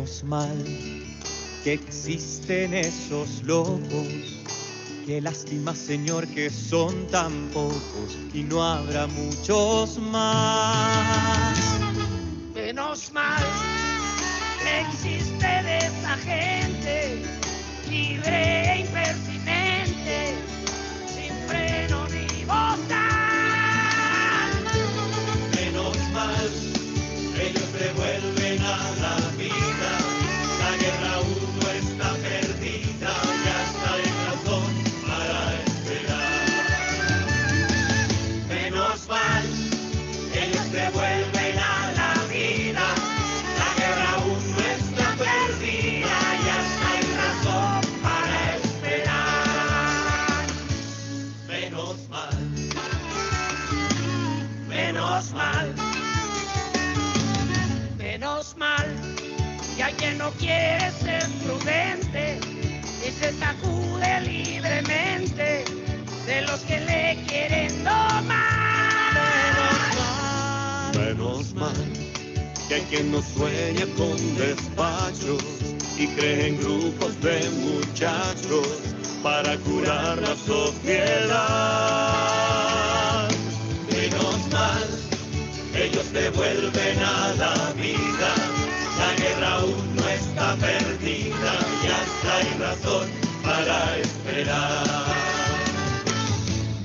Menos mal que existen esos locos. Qué lástima, Señor, que son tan pocos y no habrá muchos más. Menos mal que existe de esa gente libre e impertinente, sin freno ni bozal. Menos mal, ellos devuelven a la vida. La guerra aún no está perdida, ya está en razón para esperar. Menos mal, ellos devuelven a la vida. La guerra aún no está perdida, ya está en razón para esperar. Menos mal, menos mal. Menos mal que hay quien no quiere ser prudente y se sacude libremente de los que le quieren domar. Menos mal que hay quien no sueña con despachos y cree en grupos de muchachos para curar la sociedad. Menos mal, ellos devuelven a la vida. La guerra aún no está perdida, ya está hay razón para esperar.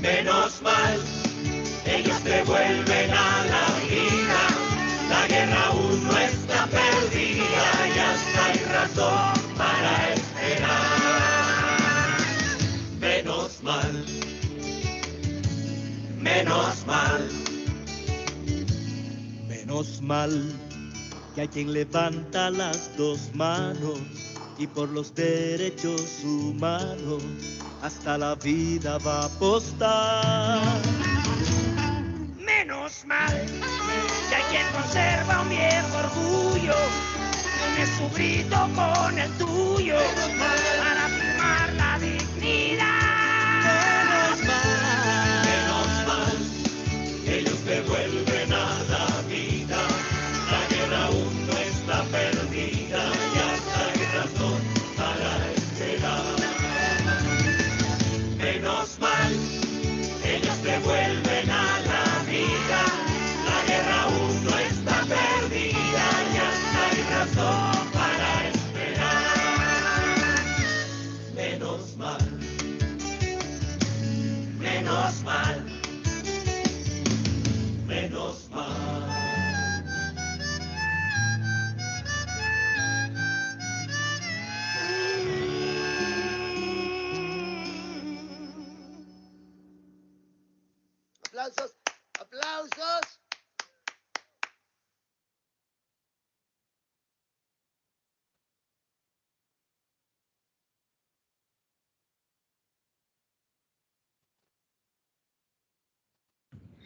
Menos mal, ellos devuelven a la vida. La guerra aún no está perdida, ya está hay razón para esperar. Menos mal, menos mal. Menos mal que hay quien levanta las dos manos y por los derechos humanos hasta la vida va a apostar. Menos mal que hay quien conserva un viejo orgullo, une su grito con el tuyo para afirmar la dignidad. Menos mal, ellos devuelven a la vida. La guerra aún no está perdida, ya hay razón para esperar. Menos mal, ellos devuelven a la vida. La guerra aún no está perdida, ya hay razón para esperar. Menos mal, menos mal, menos mal. Aplausos, aplausos.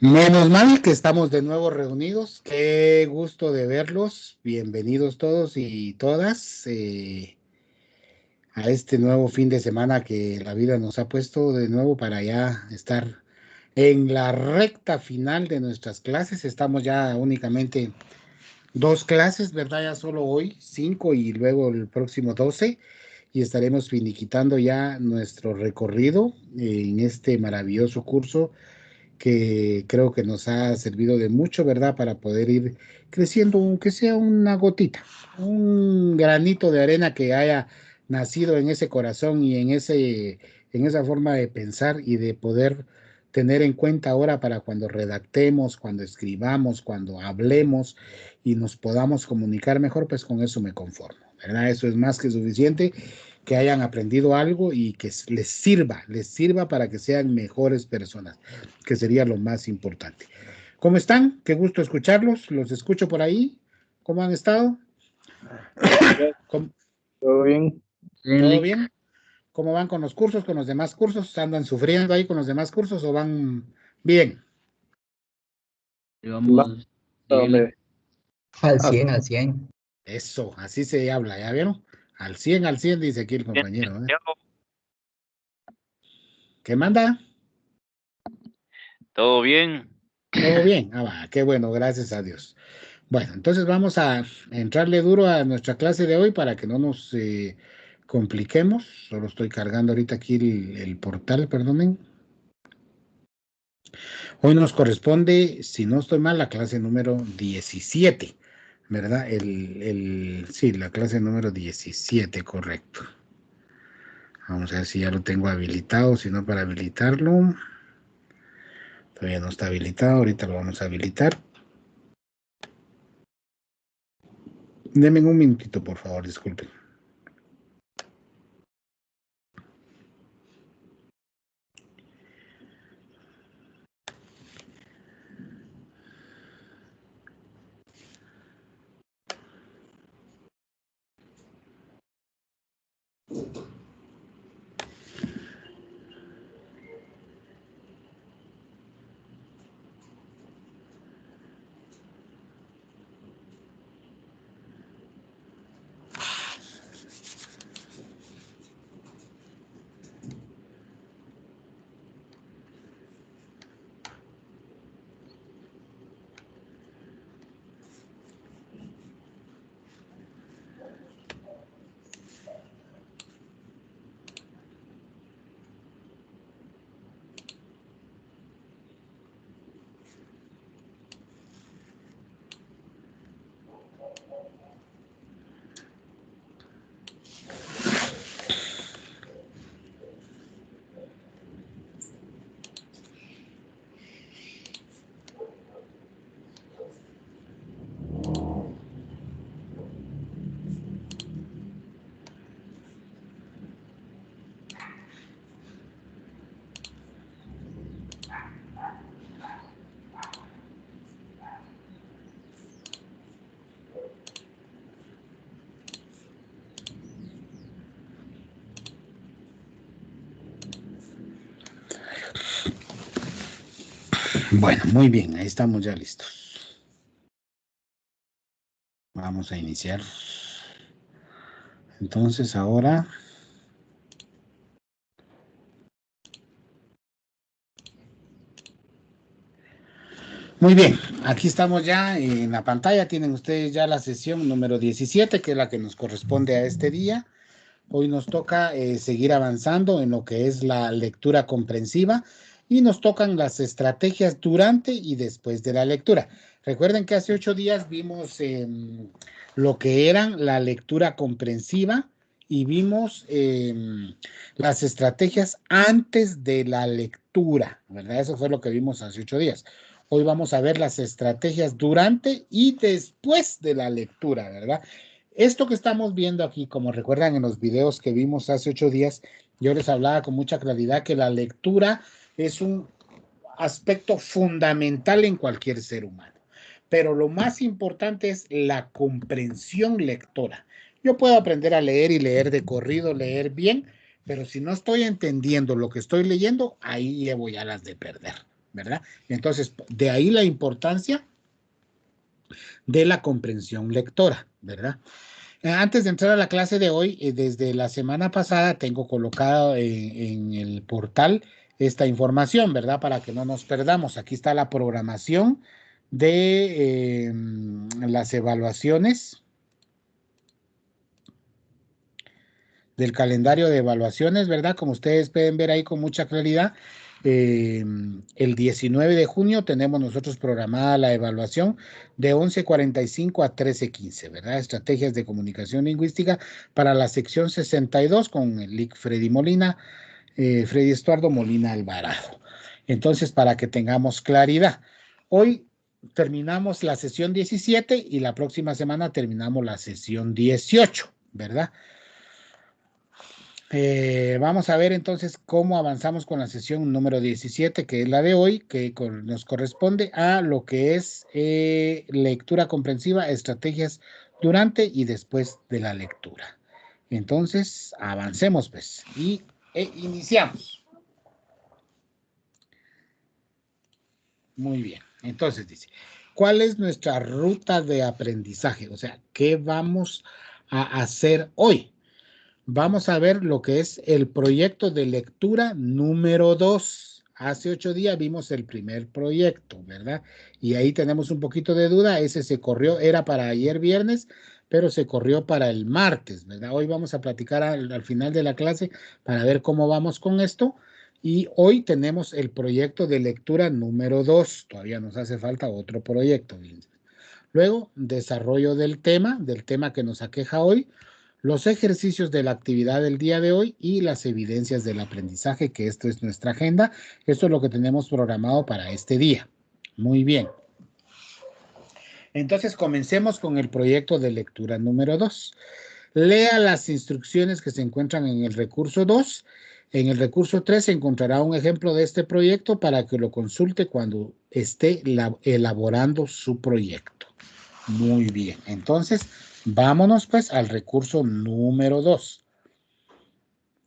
Menos mal que estamos de nuevo reunidos. Qué gusto de verlos. Bienvenidos todos y todas a este nuevo fin de semana que la vida nos ha puesto de nuevo para ya estar en la recta final de nuestras clases. Estamos ya únicamente 2 clases, ¿verdad? Ya solo hoy, 5 y luego el próximo 12. Y estaremos finiquitando ya nuestro recorrido en este maravilloso curso que creo que nos ha servido de mucho, ¿verdad? Para poder ir creciendo, aunque sea una gotita, un granito de arena que haya nacido en ese corazón y en esa forma de pensar y de poder tener en cuenta ahora para cuando redactemos, cuando escribamos, cuando hablemos y nos podamos comunicar mejor, pues con eso me conformo, ¿verdad? Eso es más que suficiente, que hayan aprendido algo y que les sirva para que sean mejores personas, que sería lo más importante. ¿Cómo están? Qué gusto escucharlos. Los escucho por ahí. ¿Cómo han estado? ¿Cómo? ¿Todo bien? ¿Todo bien? ¿Cómo van con los cursos, con los demás cursos? ¿Andan sufriendo ahí con los demás cursos o van bien? Vamos Al 100, al 100. Eso, así se habla, ¿ya vieron? Al 100, dice aquí el compañero, ¿eh? ¿Qué manda? ¿Todo bien? Todo bien. Ah, va, qué bueno, gracias a Dios. Bueno, entonces vamos a entrarle duro a nuestra clase de hoy para que no nos compliquemos. Solo estoy cargando ahorita aquí el portal, perdonen. Hoy nos corresponde, si no estoy mal, la clase número 17, ¿verdad? Sí, la clase número 17, correcto. Vamos a ver si ya lo tengo habilitado, si no para habilitarlo. Todavía no está habilitado, ahorita lo vamos a habilitar. Denme un minutito, por favor, disculpen. Bueno, muy bien, ahí estamos ya listos. Vamos a iniciar. Entonces ahora... Muy bien, aquí estamos ya en la pantalla. Tienen ustedes ya la sesión número 17, que es la que nos corresponde a este día. Hoy nos toca seguir avanzando en lo que es la lectura comprensiva y nos tocan las estrategias durante y después de la lectura. Recuerden que hace 8 días vimos lo que eran la lectura comprensiva y vimos las estrategias antes de la lectura, ¿verdad? Eso fue lo que vimos hace 8 días. Hoy vamos a ver las estrategias durante y después de la lectura, ¿verdad? Esto que estamos viendo aquí, como recuerdan en los videos que vimos hace 8 días, yo les hablaba con mucha claridad que la lectura es un aspecto fundamental en cualquier ser humano. Pero lo más importante es la comprensión lectora. Yo puedo aprender a leer y leer de corrido, leer bien, pero si no estoy entendiendo lo que estoy leyendo, ahí llevo ya las de perder, ¿verdad? Entonces, de ahí la importancia de la comprensión lectora, ¿verdad? Antes de entrar a la clase de hoy, desde la semana pasada tengo colocado en el portal esta información, ¿verdad? Para que no nos perdamos. Aquí está la programación de las evaluaciones, del calendario de evaluaciones, ¿verdad? Como ustedes pueden ver ahí con mucha claridad, el 19 de junio tenemos nosotros programada la evaluación de 11:45 a 13:15, ¿verdad? Estrategias de comunicación lingüística para la sección 62 con el LIC Freddy Molina, Freddy Estuardo Molina Alvarado. Entonces, para que tengamos claridad, hoy terminamos la sesión 17 y la próxima semana terminamos la sesión 18, ¿verdad? Vamos a ver entonces cómo avanzamos con la sesión número 17, que es la de hoy, que nos corresponde a lo que es lectura comprensiva, estrategias durante y después de la lectura. Entonces, avancemos pues y iniciamos. Muy bien, entonces dice, ¿cuál es nuestra ruta de aprendizaje? O sea, ¿qué vamos a hacer hoy? Vamos a ver lo que es el proyecto de lectura número 2. Hace 8 días vimos el primer proyecto, ¿verdad? Y ahí tenemos un poquito de duda. Ese se corrió, era para ayer viernes, pero se corrió para el martes, ¿verdad? Hoy vamos a platicar al final de la clase para ver cómo vamos con esto. Y hoy tenemos el proyecto de lectura número 2. Todavía nos hace falta otro proyecto. Luego, desarrollo del tema que nos aqueja hoy, los ejercicios de la actividad del día de hoy y las evidencias del aprendizaje, que esto es nuestra agenda. Esto es lo que tenemos programado para este día. Muy bien. Entonces, comencemos con el proyecto de lectura número 2. Lea las instrucciones que se encuentran en el recurso 2. En el recurso 3 se encontrará un ejemplo de este proyecto para que lo consulte cuando esté elaborando su proyecto. Muy bien. Entonces, vámonos pues al recurso número 2,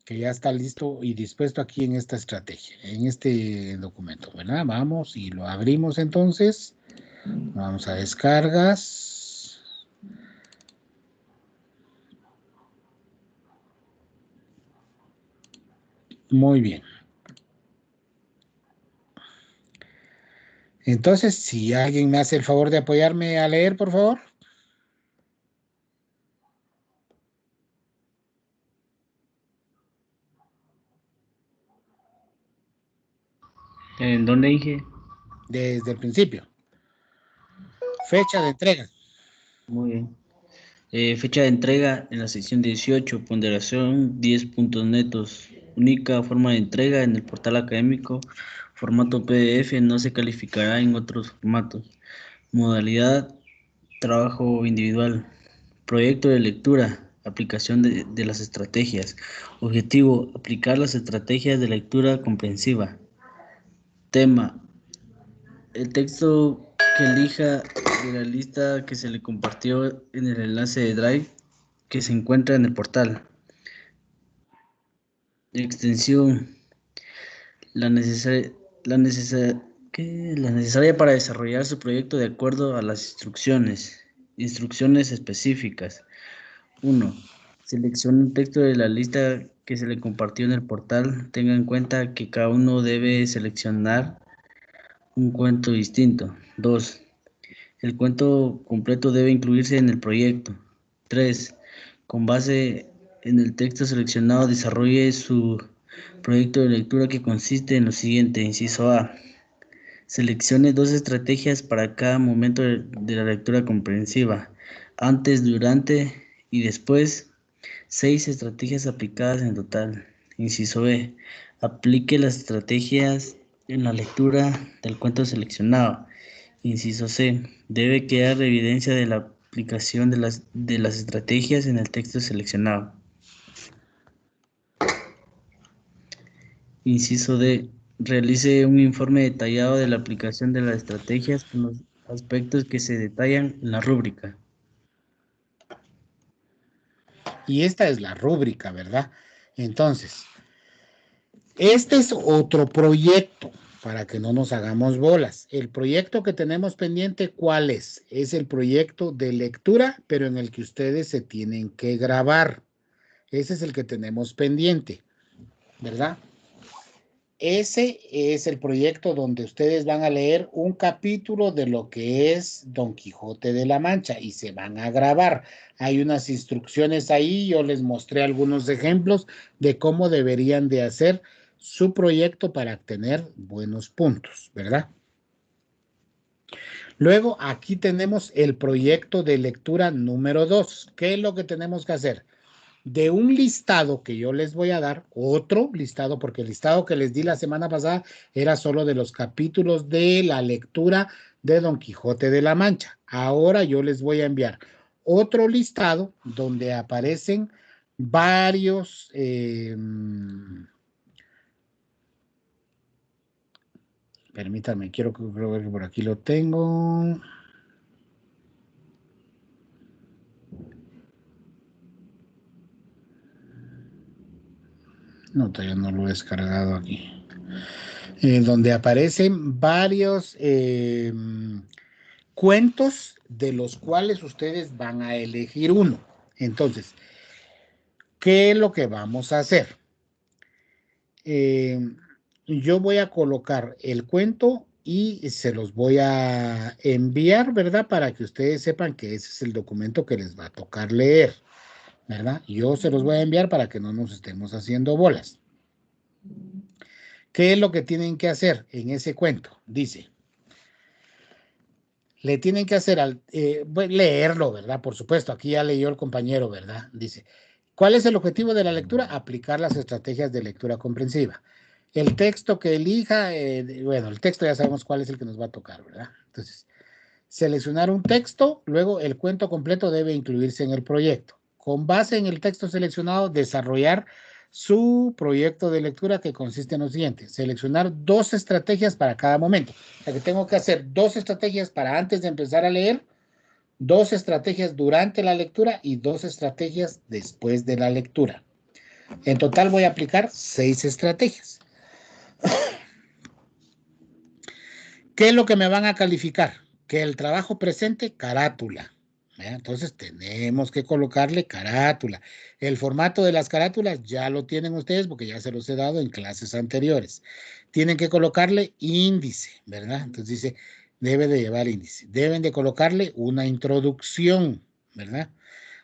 que ya está listo y dispuesto aquí en esta estrategia, en este documento, ¿verdad? Vamos y lo abrimos entonces. Vamos a descargas. Muy bien. Entonces, si alguien me hace el favor de apoyarme a leer, por favor. ¿En dónde dije? Desde el principio. Fecha de entrega. Muy bien. Fecha de entrega en la sección 18, ponderación 10 puntos netos. Única forma de entrega en el portal académico, formato PDF, no se calificará en otros formatos. Modalidad, trabajo individual. Proyecto de lectura, aplicación de las estrategias. Objetivo, aplicar las estrategias de lectura comprensiva. Tema, el texto que elija de la lista que se le compartió en el enlace de Drive que se encuentra en el portal. Extensión, la necesaria para desarrollar su proyecto de acuerdo a las instrucciones. Instrucciones específicas. 1. Seleccione un texto de la lista que se le compartió en el portal. Tenga en cuenta que cada uno debe seleccionar un cuento distinto. 2. El cuento completo debe incluirse en el proyecto. 3. Con base en el texto seleccionado, desarrolle su proyecto de lectura que consiste en lo siguiente. Inciso A. Seleccione 2 estrategias para cada momento de la lectura comprensiva. Antes, durante y después. 6 estrategias aplicadas en total. Inciso B. Aplique las estrategias en la lectura del cuento seleccionado. Inciso C. Debe quedar evidencia de la aplicación de las estrategias en el texto seleccionado. Inciso D. Realice un informe detallado de la aplicación de las estrategias con los aspectos que se detallan en la rúbrica. Y esta es la rúbrica, ¿verdad? Entonces, este es otro proyecto para que no nos hagamos bolas. El proyecto que tenemos pendiente, ¿cuál es? Es el proyecto de lectura, pero en el que ustedes se tienen que grabar. Ese es el que tenemos pendiente, ¿verdad? Ese es el proyecto donde ustedes van a leer un capítulo de lo que es Don Quijote de la Mancha y se van a grabar. Hay unas instrucciones ahí, yo les mostré algunos ejemplos de cómo deberían de hacer su proyecto para obtener buenos puntos, ¿verdad? Luego aquí tenemos el proyecto de lectura número 2. ¿Qué es lo que tenemos que hacer? De un listado que yo les voy a dar, otro listado, porque el listado que les di la semana pasada era solo de los capítulos de la lectura de Don Quijote de la Mancha. Ahora yo les voy a enviar otro listado donde aparecen varios permítanme, quiero ver que por aquí lo tengo. No, todavía no lo he descargado aquí. Donde aparecen varios cuentos de los cuales ustedes van a elegir uno. Entonces, ¿qué es lo que vamos a hacer? yo voy a colocar el cuento y se los voy a enviar, ¿verdad? Para que ustedes sepan que ese es el documento que les va a tocar leer, ¿verdad? Yo se los voy a enviar para que no nos estemos haciendo bolas. ¿Qué es lo que tienen que hacer en ese cuento? Dice, le tienen que hacer, leerlo, ¿verdad? Por supuesto, aquí ya leyó el compañero, ¿verdad? Dice, ¿cuál es el objetivo de la lectura? Aplicar las estrategias de lectura comprensiva. El texto que elija, bueno, el texto ya sabemos cuál es el que nos va a tocar, ¿verdad? Entonces, seleccionar un texto, luego el cuento completo debe incluirse en el proyecto. Con base en el texto seleccionado, desarrollar su proyecto de lectura que consiste en lo siguiente: seleccionar 2 estrategias para cada momento. O sea que tengo que hacer 2 estrategias para antes de empezar a leer, 2 estrategias durante la lectura y 2 estrategias después de la lectura. En total voy a aplicar 6 estrategias. ¿Qué es lo que me van a calificar? Que el trabajo presente carátula. Entonces tenemos que colocarle carátula. El formato de las carátulas ya lo tienen ustedes porque ya se los he dado en clases anteriores. Tienen que colocarle índice, ¿verdad? Entonces dice, debe de llevar índice. Deben de colocarle una introducción, ¿verdad?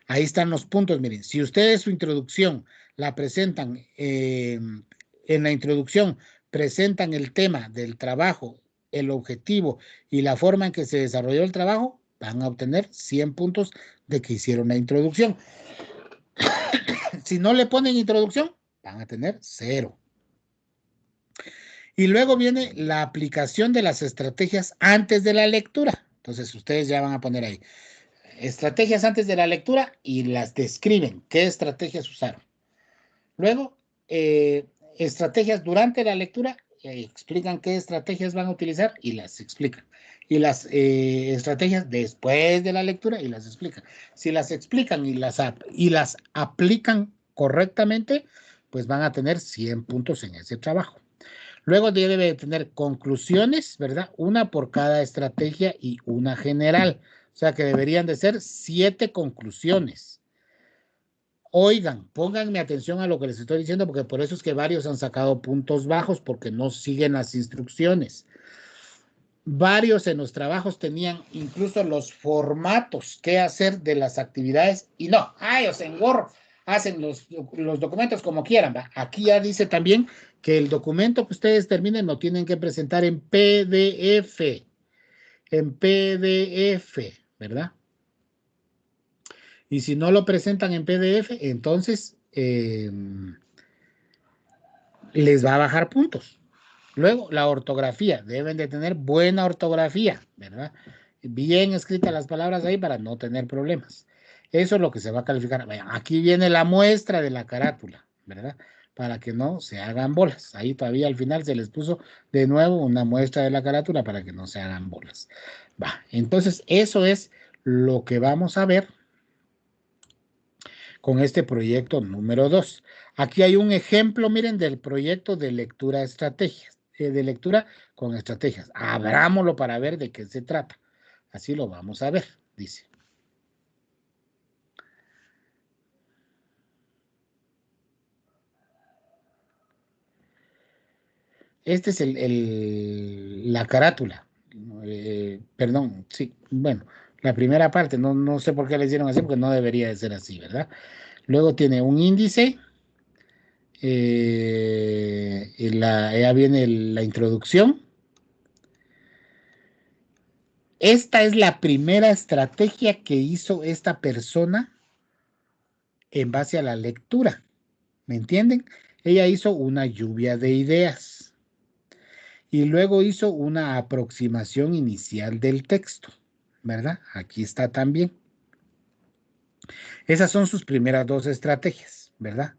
Ahí están los puntos, miren. Si ustedes su introducción la presentan, en la introducción presentan el tema del trabajo, el objetivo y la forma en que se desarrolló el trabajo, van a obtener 100 puntos de que hicieron la introducción. Si no le ponen introducción, van a tener 0. Y luego viene la aplicación de las estrategias antes de la lectura. Entonces ustedes ya van a poner ahí estrategias antes de la lectura y las describen, qué estrategias usaron. Luego, estrategias durante la lectura, explican qué estrategias van a utilizar y las explican. Y las estrategias después de la lectura y las explican. Si las explican y las aplican correctamente, pues van a tener 100 puntos en ese trabajo. Luego debe tener conclusiones, ¿verdad? Una por cada estrategia y una general. O sea que deberían de ser 7 conclusiones. Oigan, pónganme atención a lo que les estoy diciendo, porque por eso es que varios han sacado puntos bajos, porque no siguen las instrucciones. Varios en los trabajos tenían incluso los formatos que hacer de las actividades y no, os engorro, hacen los documentos como quieran, ¿va? Aquí ya dice también que el documento que ustedes terminen lo tienen que presentar en PDF, ¿verdad? Y si no lo presentan en PDF, entonces les va a bajar puntos. Luego, la ortografía. Deben de tener buena ortografía, ¿verdad? Bien escritas las palabras ahí para no tener problemas. Eso es lo que se va a calificar. Aquí viene la muestra de la carátula, ¿verdad? Para que no se hagan bolas. Ahí todavía al final se les puso de nuevo una muestra de la carátula para que no se hagan bolas. Entonces, eso es lo que vamos a ver con este proyecto número 2. Aquí hay un ejemplo, miren, del proyecto de lectura estrategias, de lectura con estrategias. Abrámoslo para ver de qué se trata. Así lo vamos a ver, dice. Este es la carátula. Perdón, sí, bueno, la primera parte, no sé por qué le hicieron así, porque no debería de ser así, ¿verdad? Luego tiene un índice. Ya viene la introducción. Esta es la primera estrategia que hizo esta persona en base a la lectura. ¿Me entienden? Ella hizo una lluvia de ideas y luego hizo una aproximación inicial del texto, ¿verdad? Aquí está también. Esas son sus primeras 2 estrategias, ¿verdad?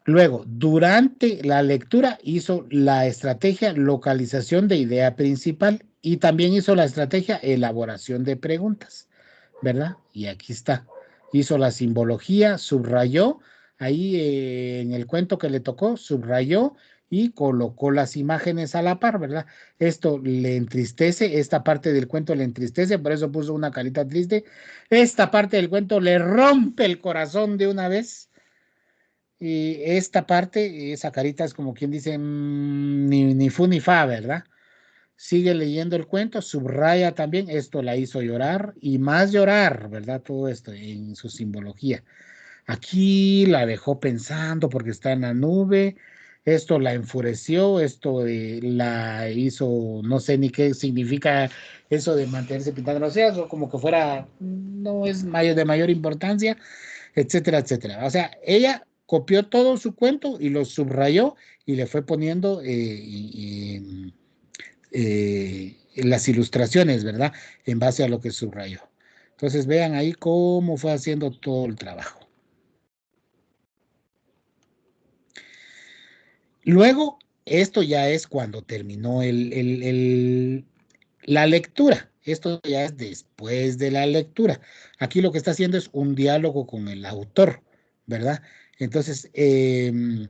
Luego, durante la lectura hizo la estrategia localización de idea principal y también hizo la estrategia elaboración de preguntas, ¿verdad? Y aquí está. Hizo la simbología, subrayó, ahí en el cuento que le tocó, subrayó y colocó las imágenes a la par, ¿verdad? Esto le entristece, esta parte del cuento le entristece, por eso puso una carita triste. Esta parte del cuento le rompe el corazón de una vez, Y esta parte, esa carita es como quien dice, ni fu ni fa, ¿verdad? Sigue leyendo el cuento, subraya también, esto la hizo llorar y más llorar, ¿verdad? Todo esto en su simbología. Aquí la dejó pensando porque está en la nube, esto la enfureció, esto la hizo, no sé ni qué significa eso de mantenerse pintando los ojos, o como que fuera, no es de mayor importancia, etcétera, etcétera. O sea, ella copió todo su cuento y lo subrayó y le fue poniendo las ilustraciones, ¿verdad? En base a lo que subrayó. Entonces vean ahí cómo fue haciendo todo el trabajo. Luego, esto ya es cuando terminó la lectura. Esto ya es después de la lectura. Aquí lo que está haciendo es un diálogo con el autor, ¿verdad? Entonces, en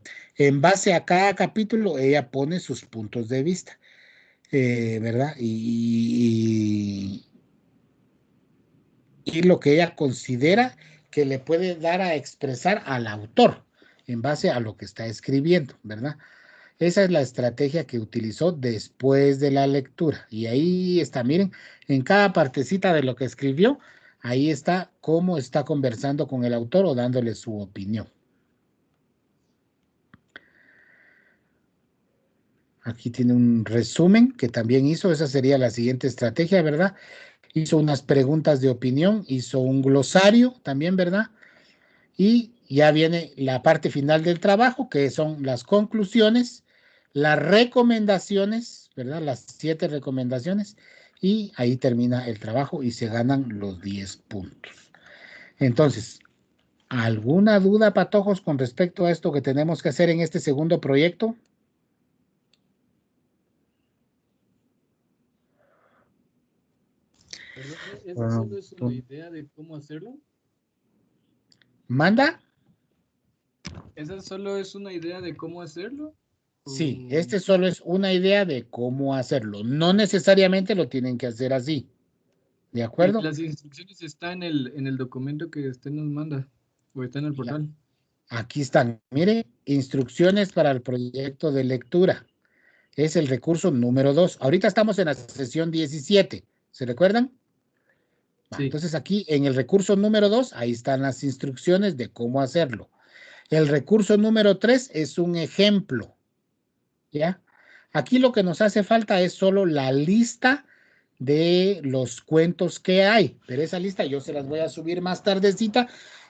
base a cada capítulo, ella pone sus puntos de vista, ¿verdad? Y lo que ella considera que le puede dar a expresar al autor en base a lo que está escribiendo, ¿verdad? Esa es la estrategia que utilizó después de la lectura. Y ahí está, miren, en cada partecita de lo que escribió, ahí está cómo está conversando con el autor o dándole su opinión. Aquí tiene un resumen que también hizo, esa sería la siguiente estrategia, ¿verdad? Hizo unas preguntas de opinión, hizo un glosario también, ¿verdad? Y ya viene la parte final del trabajo, que son las conclusiones, las recomendaciones, ¿verdad? Las 7 recomendaciones, y ahí termina el trabajo y se ganan los 10 puntos. Entonces, ¿alguna duda, patojos, con respecto a esto que tenemos que hacer en este segundo proyecto? Perdón, ¿esa solo es una idea de cómo hacerlo? ¿Manda? ¿Esa solo es una idea de cómo hacerlo? Sí, ¿O este solo es una idea de cómo hacerlo. No necesariamente lo tienen que hacer así. ¿De acuerdo? las instrucciones están en el documento que usted nos manda o está en el Ya. portal? Aquí están. Mire, instrucciones para el proyecto de lectura. Es el recurso número 2. Ahorita estamos en la sesión 17. ¿Se recuerdan? Sí. Entonces aquí en el recurso número 2, ahí están las instrucciones de cómo hacerlo. El recurso número 3 es un ejemplo. ¿Ya? Aquí lo que nos hace falta es solo la lista de los cuentos que hay, pero esa lista yo se las voy a subir más tardecita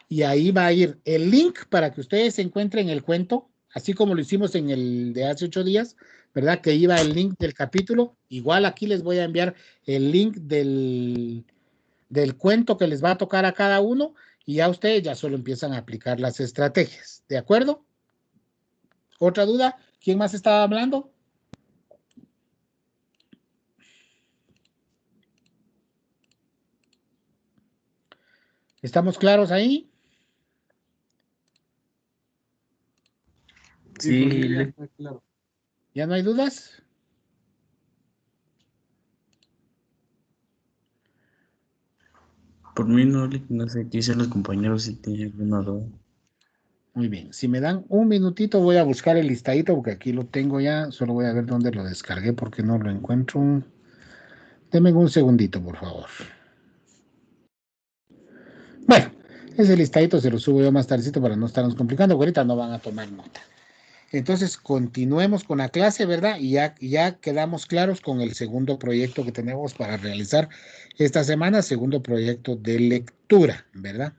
y ahí va a ir el link para que ustedes encuentren el cuento, así como lo hicimos en el de hace 8 días, ¿verdad? Que iba el link del capítulo. Igual aquí les voy a enviar el link del cuento que les va a tocar a cada uno y ya ustedes ya solo empiezan a aplicar las estrategias, ¿de acuerdo? ¿Otra duda? ¿Quién más estaba hablando? ¿Estamos claros ahí? Sí, por mí Sí, ya está claro. ¿Ya no hay dudas? por mí no sé qué dicen los compañeros si tienen alguna duda. Muy bien. Si me dan un minutito, voy a buscar el listadito porque aquí lo tengo ya. Solo voy a ver dónde lo descargué porque no lo encuentro. Denme un segundito, por favor. Bueno, ese listadito se lo subo yo más tardecito para no estarnos complicando, porque ahorita no van a tomar nota. Entonces, continuemos con la clase, ¿verdad? Y ya quedamos claros con el segundo proyecto que tenemos para realizar esta semana, segundo proyecto de lectura, ¿verdad?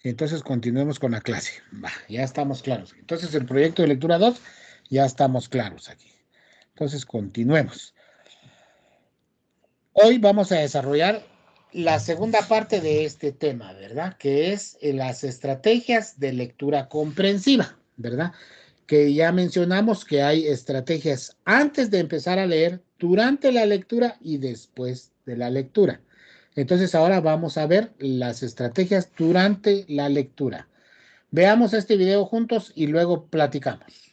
Entonces, continuemos con la clase. Va, ya estamos claros. Entonces, el proyecto de lectura 2, ya estamos claros aquí. Entonces, continuemos. Hoy vamos a desarrollar la segunda parte de este tema, ¿verdad? Que es las estrategias de lectura comprensiva, ¿verdad? Que ya mencionamos que hay estrategias antes de empezar a leer, durante la lectura y después de la lectura. Entonces ahora vamos a ver las estrategias durante la lectura. Veamos este video juntos y luego platicamos.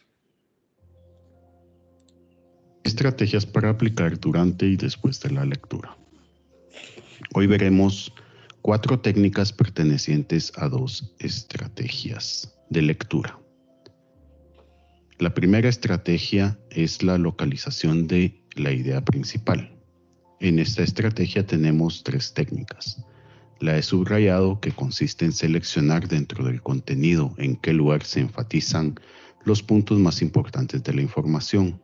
Estrategias para aplicar durante y después de la lectura. Hoy veremos 4 técnicas pertenecientes a 2 estrategias de lectura. La primera estrategia es la localización de la idea principal. En esta estrategia tenemos 3 técnicas. La de subrayado, que consiste en seleccionar dentro del contenido en qué lugar se enfatizan los puntos más importantes de la información.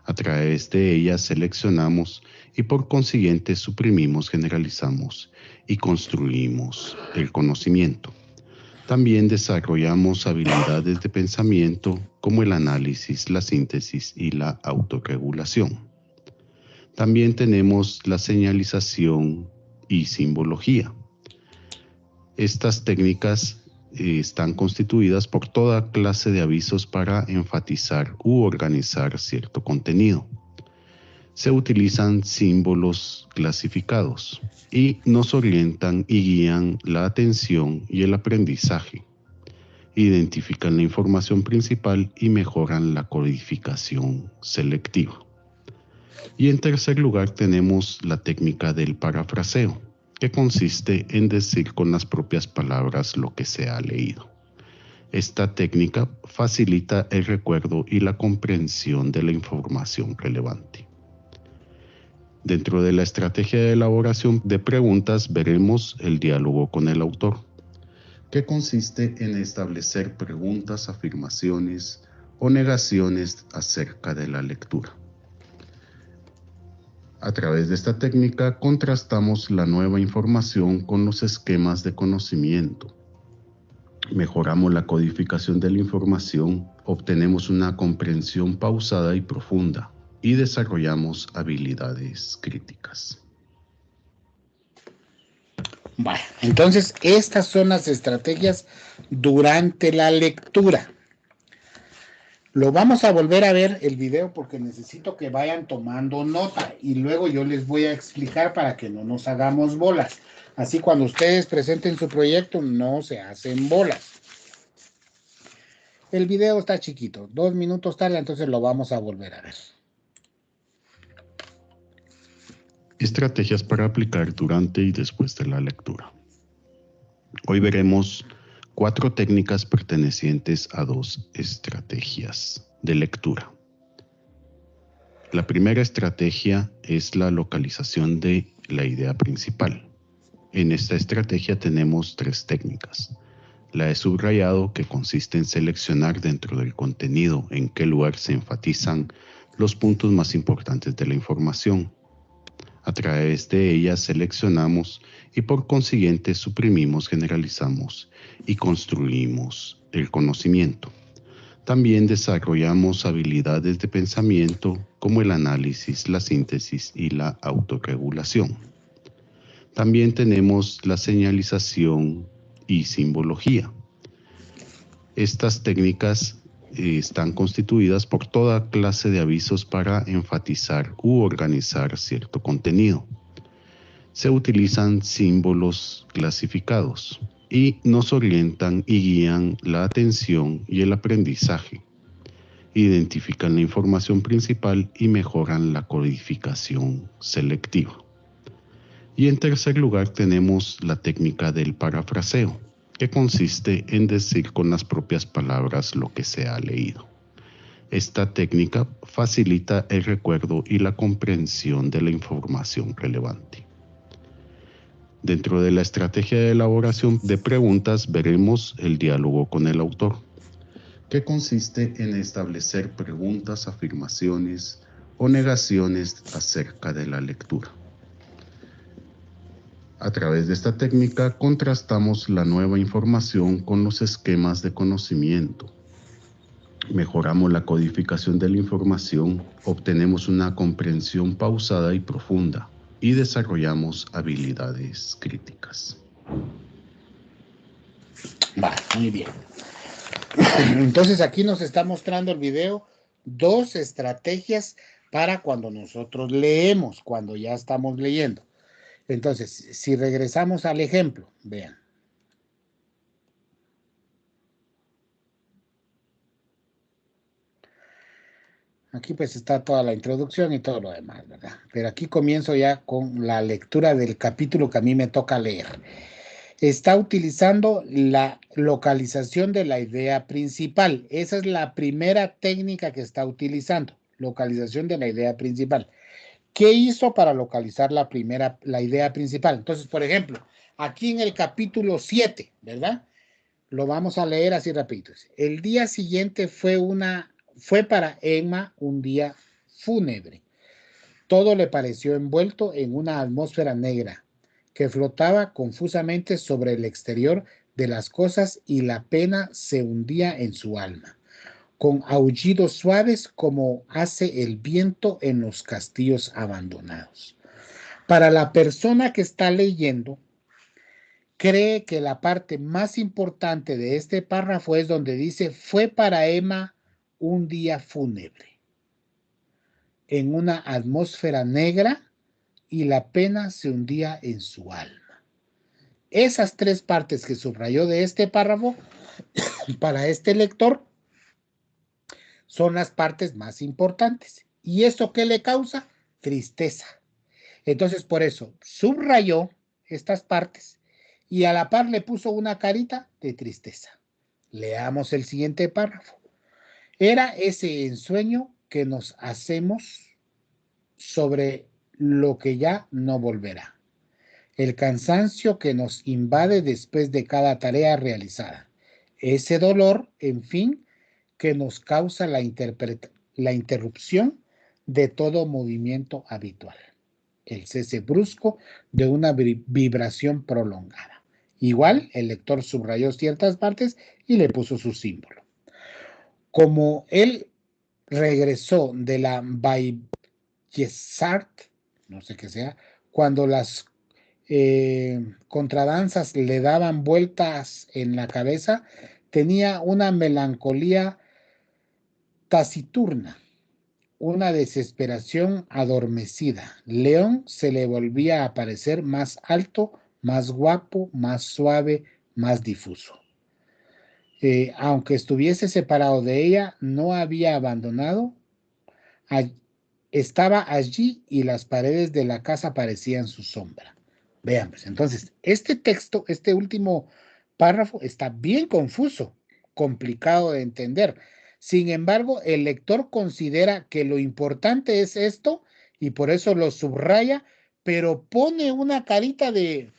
A través de ella seleccionamos y por consiguiente suprimimos, generalizamos y construimos el conocimiento. También desarrollamos habilidades de pensamiento como el análisis, la síntesis y la autorregulación. También tenemos la señalización y simbología. Estas técnicas están constituidas por toda clase de avisos para enfatizar u organizar cierto contenido. Se utilizan símbolos clasificados y nos orientan y guían la atención y el aprendizaje. Identifican la información principal y mejoran la codificación selectiva. Y en tercer lugar tenemos la técnica del parafraseo, que consiste en decir con las propias palabras lo que se ha leído. Esta técnica facilita el recuerdo y la comprensión de la información relevante. Dentro de la estrategia de elaboración de preguntas veremos el diálogo con el autor, que consiste en establecer preguntas, afirmaciones o negaciones acerca de la lectura. A través de esta técnica contrastamos la nueva información con los esquemas de conocimiento. Mejoramos la codificación de la información, obtenemos una comprensión pausada y profunda y desarrollamos habilidades críticas. Bueno, entonces estas son las estrategias durante la lectura. Lo vamos a volver a ver el video porque necesito que vayan tomando nota y luego yo les voy a explicar para que no nos hagamos bolas. Así cuando ustedes presenten su proyecto no se hacen bolas. El video está chiquito, 2 minutos tarde, entonces lo vamos a volver a ver. Estrategias para aplicar durante y después de la lectura. Hoy veremos 4 técnicas pertenecientes a 2 estrategias de lectura. La primera estrategia es la localización de la idea principal. En esta estrategia tenemos 3 técnicas. La de subrayado, que consiste en seleccionar dentro del contenido en qué lugar se enfatizan los puntos más importantes de la información. A través de ella seleccionamos y por consiguiente suprimimos, generalizamos y construimos el conocimiento. También desarrollamos habilidades de pensamiento como el análisis, la síntesis y la autorregulación. También tenemos la señalización y simbología. Estas técnicas están constituidas por toda clase de avisos para enfatizar u organizar cierto contenido. Se utilizan símbolos clasificados y nos orientan y guían la atención y el aprendizaje. Identifican la información principal y mejoran la codificación selectiva. Y en tercer lugar tenemos la técnica del parafraseo, que consiste en decir con las propias palabras lo que se ha leído. Esta técnica facilita el recuerdo y la comprensión de la información relevante. Dentro de la estrategia de elaboración de preguntas veremos el diálogo con el autor, que consiste en establecer preguntas, afirmaciones o negaciones acerca de la lectura. A través de esta técnica contrastamos la nueva información con los esquemas de conocimiento. Mejoramos la codificación de la información, obtenemos una comprensión pausada y profunda y desarrollamos habilidades críticas. Vale, muy bien. Entonces aquí nos está mostrando el video 2 estrategias para cuando nosotros leemos, cuando ya estamos leyendo. Entonces, si regresamos al ejemplo, vean. Aquí pues está toda la introducción y todo lo demás, ¿verdad? Pero aquí comienzo ya con la lectura del capítulo que a mí me toca leer. Está utilizando la localización de la idea principal. Esa es la primera técnica que está utilizando, localización de la idea principal. ¿Qué hizo para localizar la idea principal? Entonces, por ejemplo, aquí en el capítulo 7, ¿verdad? Lo vamos a leer así rapidito. El día siguiente fue para Emma un día fúnebre. Todo le pareció envuelto en una atmósfera negra que flotaba confusamente sobre el exterior de las cosas y la pena se hundía en su alma, con aullidos suaves como hace el viento en los castillos abandonados. Para la persona que está leyendo, cree que la parte más importante de este párrafo es donde dice, fue para Emma un día fúnebre, en una atmósfera negra y la pena se hundía en su alma. Esas tres partes que subrayó de este párrafo, para este lector, son las partes más importantes. ¿Y eso qué le causa? Tristeza. Entonces, por eso, subrayó estas partes y a la par le puso una carita de tristeza. Leamos el siguiente párrafo. Era ese ensueño que nos hacemos sobre lo que ya no volverá. El cansancio que nos invade después de cada tarea realizada. Ese dolor, en fin, que nos causa la interrupción de todo movimiento habitual. El cese brusco de una vibración prolongada. Igual, el lector subrayó ciertas partes y le puso su símbolo. Como él regresó de la Baillesart, no sé qué sea, cuando las contradanzas le daban vueltas en la cabeza, tenía una melancolía taciturna, una desesperación adormecida. León se le volvía a parecer más alto, más guapo, más suave, más difuso. Aunque estuviese separado de ella, no había abandonado. Estaba allí y las paredes de la casa parecían su sombra. Veamos, entonces, este texto, este último párrafo está bien confuso, complicado de entender. Sin embargo, el lector considera que lo importante es esto y por eso lo subraya, pero pone una carita de,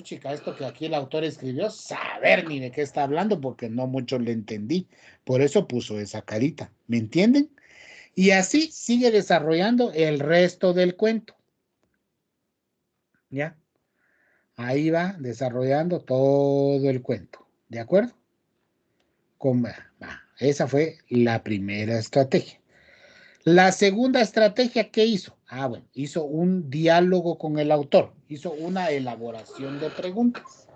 chica, esto que aquí el autor escribió, saber ni de qué está hablando porque no mucho le entendí. Por eso puso esa carita. ¿Me entienden? Y así sigue desarrollando el resto del cuento. ¿Ya? Ahí va desarrollando todo el cuento. ¿De acuerdo? Esa fue la primera estrategia. La segunda estrategia, ¿qué hizo? Bueno, hizo un diálogo con el autor. Hizo una elaboración de preguntas.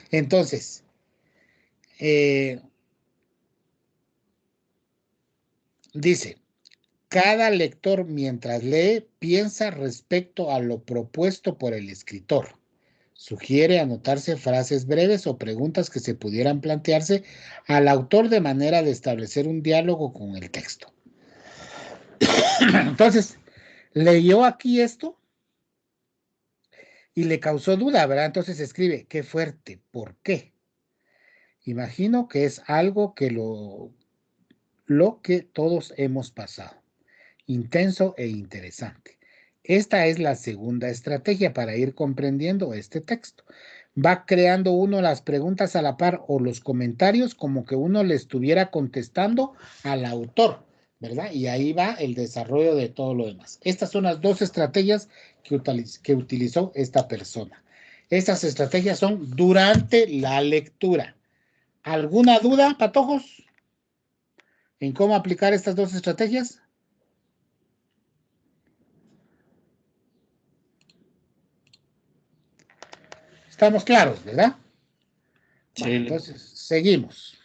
Entonces, dice, cada lector mientras lee piensa respecto a lo propuesto por el escritor. Sugiere anotarse frases breves o preguntas que se pudieran plantearse al autor de manera de establecer un diálogo con el texto. Entonces, leyó aquí esto y le causó duda, ¿verdad? Entonces escribe, qué fuerte, ¿por qué? Imagino que es algo que lo que todos hemos pasado, intenso e interesante. Esta es la segunda estrategia para ir comprendiendo este texto. Va creando uno las preguntas a la par o los comentarios como que uno le estuviera contestando al autor, ¿verdad? Y ahí va el desarrollo de todo lo demás. Estas son las dos estrategias que utilizó esta persona. Estas estrategias son durante la lectura. ¿Alguna duda, patojos, en cómo aplicar estas dos estrategias? Estamos claros, ¿verdad? Sí. Bueno, entonces, seguimos.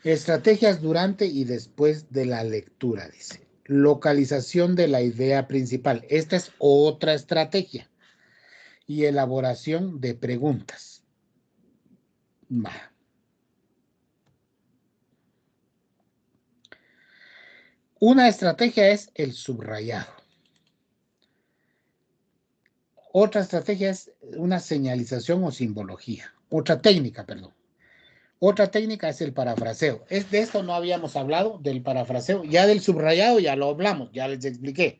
Estrategias durante y después de la lectura, dice. Localización de la idea principal. Esta es otra estrategia. Y elaboración de preguntas. Una estrategia es el subrayado. Otra estrategia es una señalización o simbología. Otra técnica, perdón. Otra técnica es el parafraseo. De esto no habíamos hablado, del parafraseo. Ya del subrayado ya lo hablamos, ya les expliqué.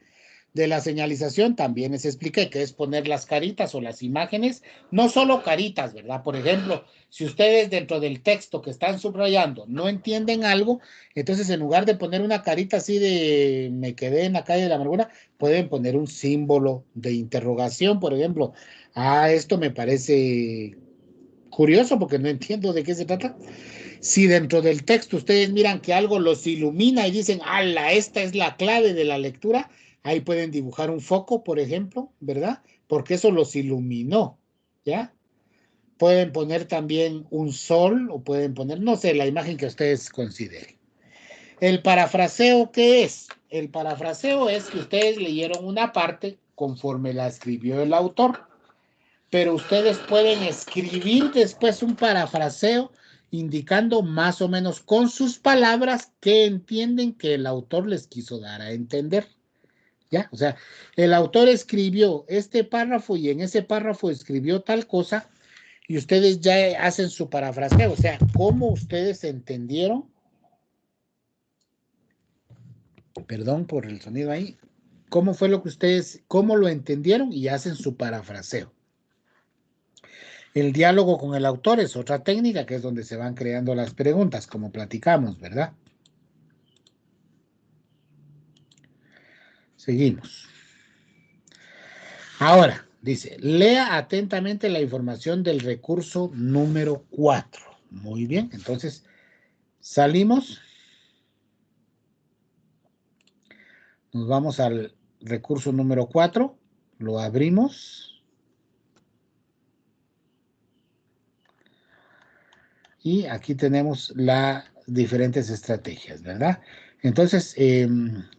De la señalización también les expliqué, que es poner las caritas o las imágenes, no solo caritas, ¿verdad? Por ejemplo, si ustedes dentro del texto que están subrayando no entienden algo, entonces en lugar de poner una carita así de me quedé en la calle de la amargura, pueden poner un símbolo de interrogación, por ejemplo. Esto me parece curioso porque no entiendo de qué se trata. Si dentro del texto ustedes miran que algo los ilumina y dicen, ¡ala! Esta es la clave de la lectura, ahí pueden dibujar un foco, por ejemplo, ¿verdad? Porque eso los iluminó, ¿ya? Pueden poner también un sol o pueden poner, no sé, la imagen que ustedes consideren. ¿El parafraseo qué es? El parafraseo es que ustedes leyeron una parte conforme la escribió el autor, pero ustedes pueden escribir después un parafraseo indicando más o menos con sus palabras qué entienden que el autor les quiso dar a entender. ¿Ya? O sea, el autor escribió este párrafo y en ese párrafo escribió tal cosa y ustedes ya hacen su parafraseo. O sea, ¿cómo ustedes entendieron? Perdón por el sonido ahí. ¿Cómo fue lo que ustedes, cómo lo entendieron y hacen su parafraseo? El diálogo con el autor es otra técnica que es donde se van creando las preguntas, como platicamos, ¿verdad? Seguimos. Ahora, dice, lea atentamente la información del recurso número 4. Muy bien, entonces salimos. Nos vamos al recurso número 4. Lo abrimos. Y aquí tenemos las diferentes estrategias, ¿verdad? Entonces,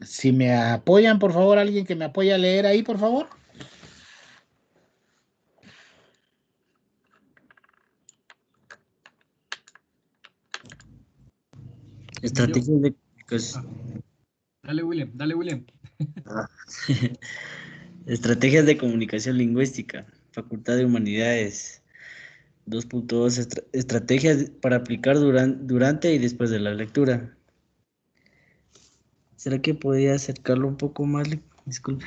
si me apoyan, por favor, alguien que me apoye a leer ahí, por favor. Estrategias de comunicación. Dale, William, dale, William. Estrategias de comunicación lingüística, Facultad de Humanidades. 2.2 estrategias para aplicar durante y después de la lectura. ¿Será que podía acercarlo un poco más? Disculpe.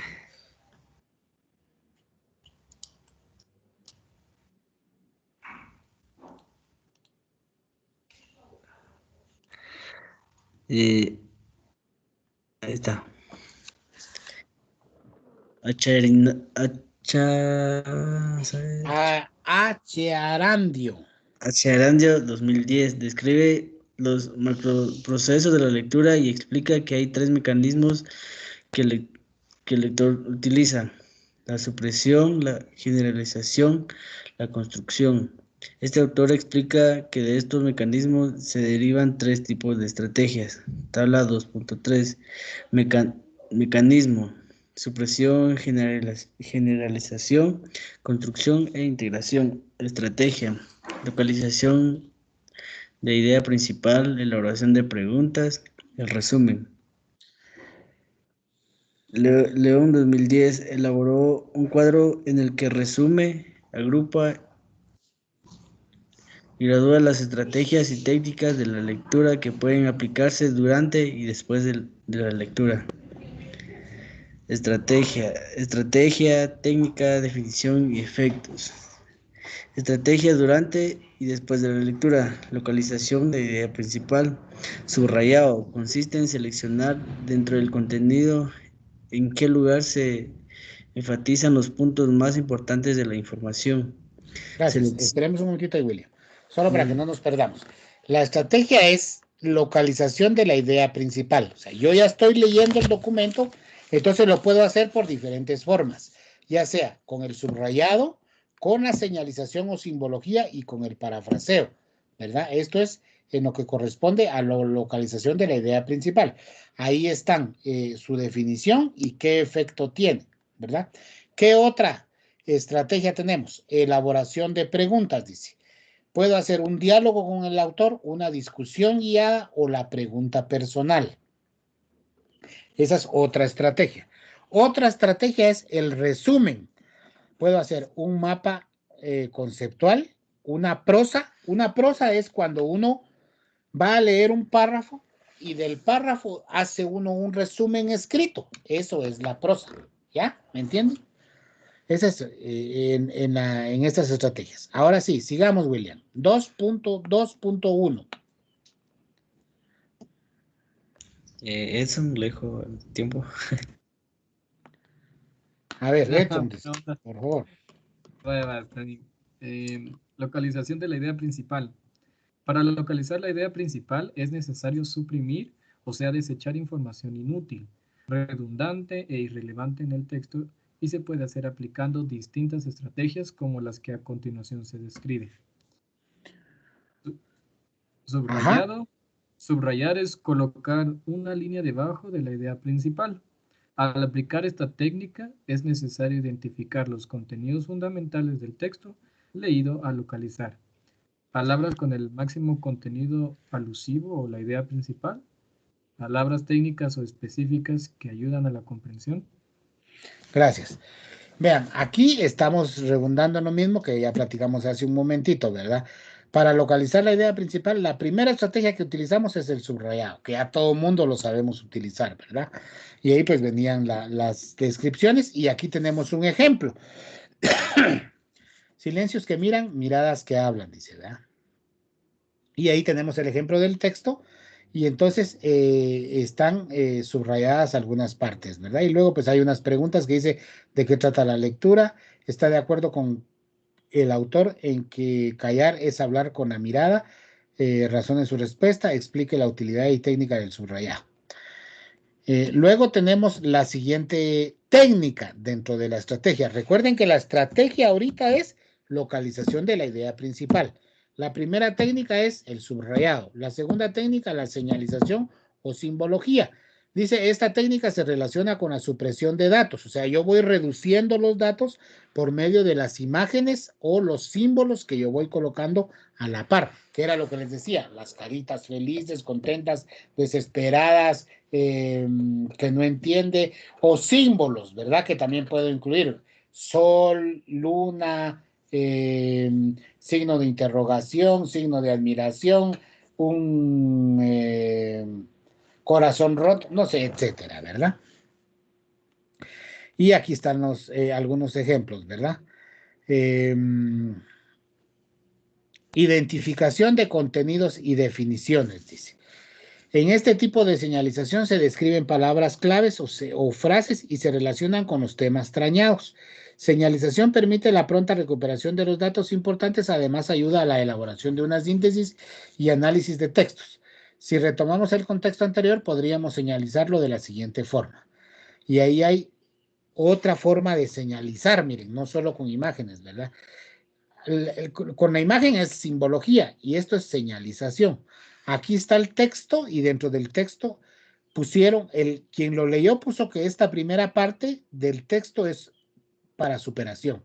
Ahí está. Achearandio. Achearandio 2010 describe los macroprocesos de la lectura y explica que hay 3 mecanismos que el lector utiliza: la supresión, la generalización, la construcción. Este autor explica que de estos mecanismos se derivan 3 tipos de estrategias. Tabla 2.3. Mecanismo: supresión, generalización, construcción e integración. Estrategia: localización de idea principal, elaboración de preguntas, el resumen. León 2010 elaboró un cuadro en el que resume, agrupa y gradúa las estrategias y técnicas de la lectura que pueden aplicarse durante y después de la lectura. Estrategia, técnica, definición y efectos. Estrategia durante y después de la lectura. Localización de idea principal. Subrayado. Consiste en seleccionar dentro del contenido en qué lugar se enfatizan los puntos más importantes de la información. Gracias. Esperemos un momentito ahí, William. Solo para que no nos perdamos. La estrategia es localización de la idea principal. O sea, yo ya estoy leyendo el documento, entonces lo puedo hacer por diferentes formas, ya sea con el subrayado, con la señalización o simbología y con el parafraseo, ¿verdad? Esto es en lo que corresponde a la localización de la idea principal. Ahí están su definición y qué efecto tiene, ¿verdad? ¿Qué otra estrategia tenemos? Elaboración de preguntas, dice. Puedo hacer un diálogo con el autor, una discusión guiada o la pregunta personal. Esa es otra estrategia. Otra estrategia es el resumen. Puedo hacer un mapa conceptual, una prosa. Una prosa es cuando uno va a leer un párrafo y del párrafo hace uno un resumen escrito. Eso es la prosa. ¿Ya? ¿Me entienden? Esa es en estas estrategias. Ahora sí, sigamos, William. 2.2.1. Edson, lo dejo el tiempo. A ver, Edson, Pregunta. por favor. Va, está bien. Localización de la idea principal. Para localizar la idea principal es necesario suprimir, o sea, desechar información inútil, redundante e irrelevante en el texto, y se puede hacer aplicando distintas estrategias como las que a continuación se describe. Subrayado. Subrayar es colocar una línea debajo de la idea principal. Al aplicar esta técnica es necesario identificar los contenidos fundamentales del texto leído a localizar. Palabras con el máximo contenido alusivo o la idea principal. Palabras técnicas o específicas que ayudan a la comprensión. Gracias. Vean, aquí estamos redundando en lo mismo que ya platicamos hace un momentito, ¿verdad? Para localizar la idea principal, la primera estrategia que utilizamos es el subrayado, que ya todo mundo lo sabemos utilizar, ¿verdad? Y ahí pues venían las descripciones y aquí tenemos un ejemplo. Silencios que miran, miradas que hablan, dice, ¿verdad? Y ahí tenemos el ejemplo del texto y entonces están subrayadas algunas partes, ¿verdad? Y luego pues hay unas preguntas que dice de qué trata la lectura, está de acuerdo con el autor en que callar es hablar con la mirada, razone su respuesta, explique la utilidad y técnica del subrayado. Luego tenemos la siguiente técnica dentro de la estrategia. Recuerden que la estrategia ahorita es localización de la idea principal. La primera técnica es el subrayado. La segunda técnica, la señalización o simbología. Dice, esta técnica se relaciona con la supresión de datos. O sea, yo voy reduciendo los datos por medio de las imágenes o los símbolos que yo voy colocando a la par, que era lo que les decía, las caritas felices, contentas, desesperadas, que no entiende, o símbolos, ¿verdad? Que también puedo incluir sol, luna, signo de interrogación, signo de admiración, un corazón roto, no sé, etcétera, ¿verdad? Y aquí están algunos ejemplos, ¿verdad? Identificación de contenidos y definiciones, dice. En este tipo de señalización se describen palabras claves o frases y se relacionan con los temas trañados. Señalización permite la pronta recuperación de los datos importantes, además ayuda a la elaboración de una síntesis y análisis de textos. Si retomamos el contexto anterior, podríamos señalizarlo de la siguiente forma. Y ahí hay otra forma de señalizar, miren, no solo con imágenes, ¿verdad? Con la imagen es simbología y esto es señalización. Aquí está el texto y dentro del texto pusieron, quien lo leyó puso que esta primera parte del texto es para superación.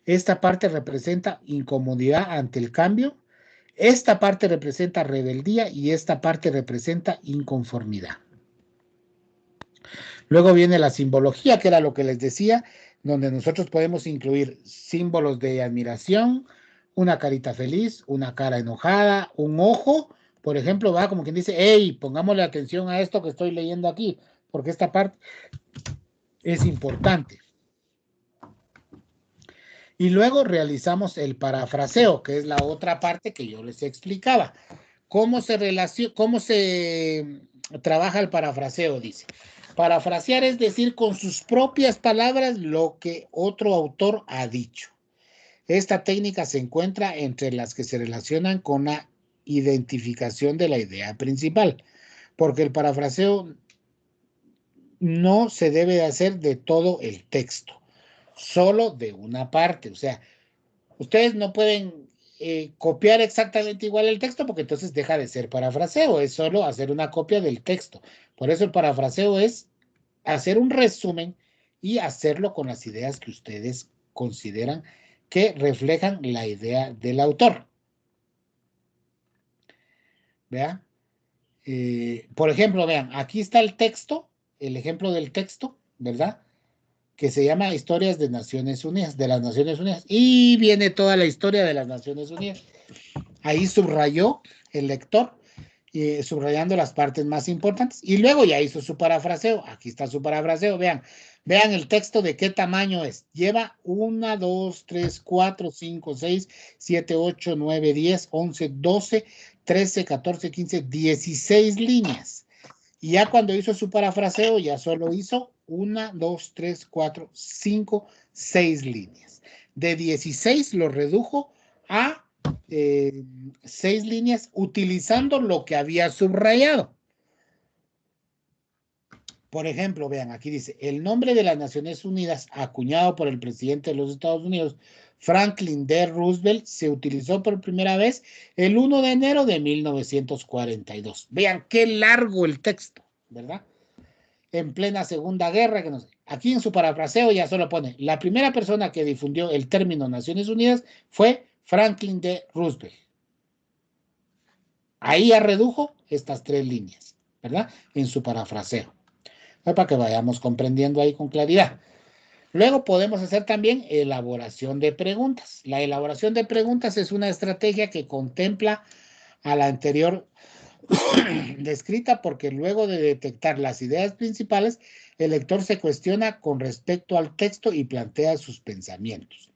Esta parte representa incomodidad ante el cambio, esta parte representa rebeldía y esta parte representa inconformidad. Luego viene la simbología, que era lo que les decía, donde nosotros podemos incluir símbolos de admiración, una carita feliz, una cara enojada, un ojo, por ejemplo, va como quien dice, hey, pongámosle atención a esto que estoy leyendo aquí, porque esta parte es importante. Y luego realizamos el parafraseo, que es la otra parte que yo les explicaba. ¿Cómo se trabaja el parafraseo? Dice. Parafrasear es decir con sus propias palabras lo que otro autor ha dicho. Esta técnica se encuentra entre las que se relacionan con la identificación de la idea principal, porque el parafraseo no se debe hacer de todo el texto, solo de una parte. O sea, ustedes no pueden copiar exactamente igual el texto porque entonces deja de ser parafraseo, es solo hacer una copia del texto. Por eso el parafraseo es hacer un resumen y hacerlo con las ideas que ustedes consideran que reflejan la idea del autor. ¿Vean? Por ejemplo, vean, aquí está el texto el ejemplo del texto, ¿verdad? Que se llama Historias de Naciones Unidas, de las Naciones Unidas. Y viene toda la historia de las Naciones Unidas. Ahí subrayó el lector, subrayando las partes más importantes. Y luego ya hizo su parafraseo. Aquí está su parafraseo. Vean el texto de qué tamaño es. Lleva 1, 2, 3, 4, 5, 6, 7, 8, 9, 10, 11, 12, 13, 14, 15, 16 líneas. Y ya cuando hizo su parafraseo, ya solo hizo 1, 2, 3, 4, 5, 6 líneas. De 16 lo redujo a 6 líneas utilizando lo que había subrayado. Por ejemplo, vean, aquí dice, el nombre de las Naciones Unidas, acuñado por el presidente de los Estados Unidos, Franklin D. Roosevelt, se utilizó por primera vez el 1 de enero de 1942. Vean qué largo el texto, ¿verdad? En plena Segunda Guerra, que no sé. Aquí en su parafraseo ya solo pone, la primera persona que difundió el término Naciones Unidas fue Franklin D. Roosevelt. Ahí ya redujo estas 3 líneas, ¿verdad? En su parafraseo. Para que vayamos comprendiendo ahí con claridad. Luego podemos hacer también elaboración de preguntas. La elaboración de preguntas es una estrategia que contempla a la anterior descrita porque luego de detectar las ideas principales, el lector se cuestiona con respecto al texto y plantea sus pensamientos.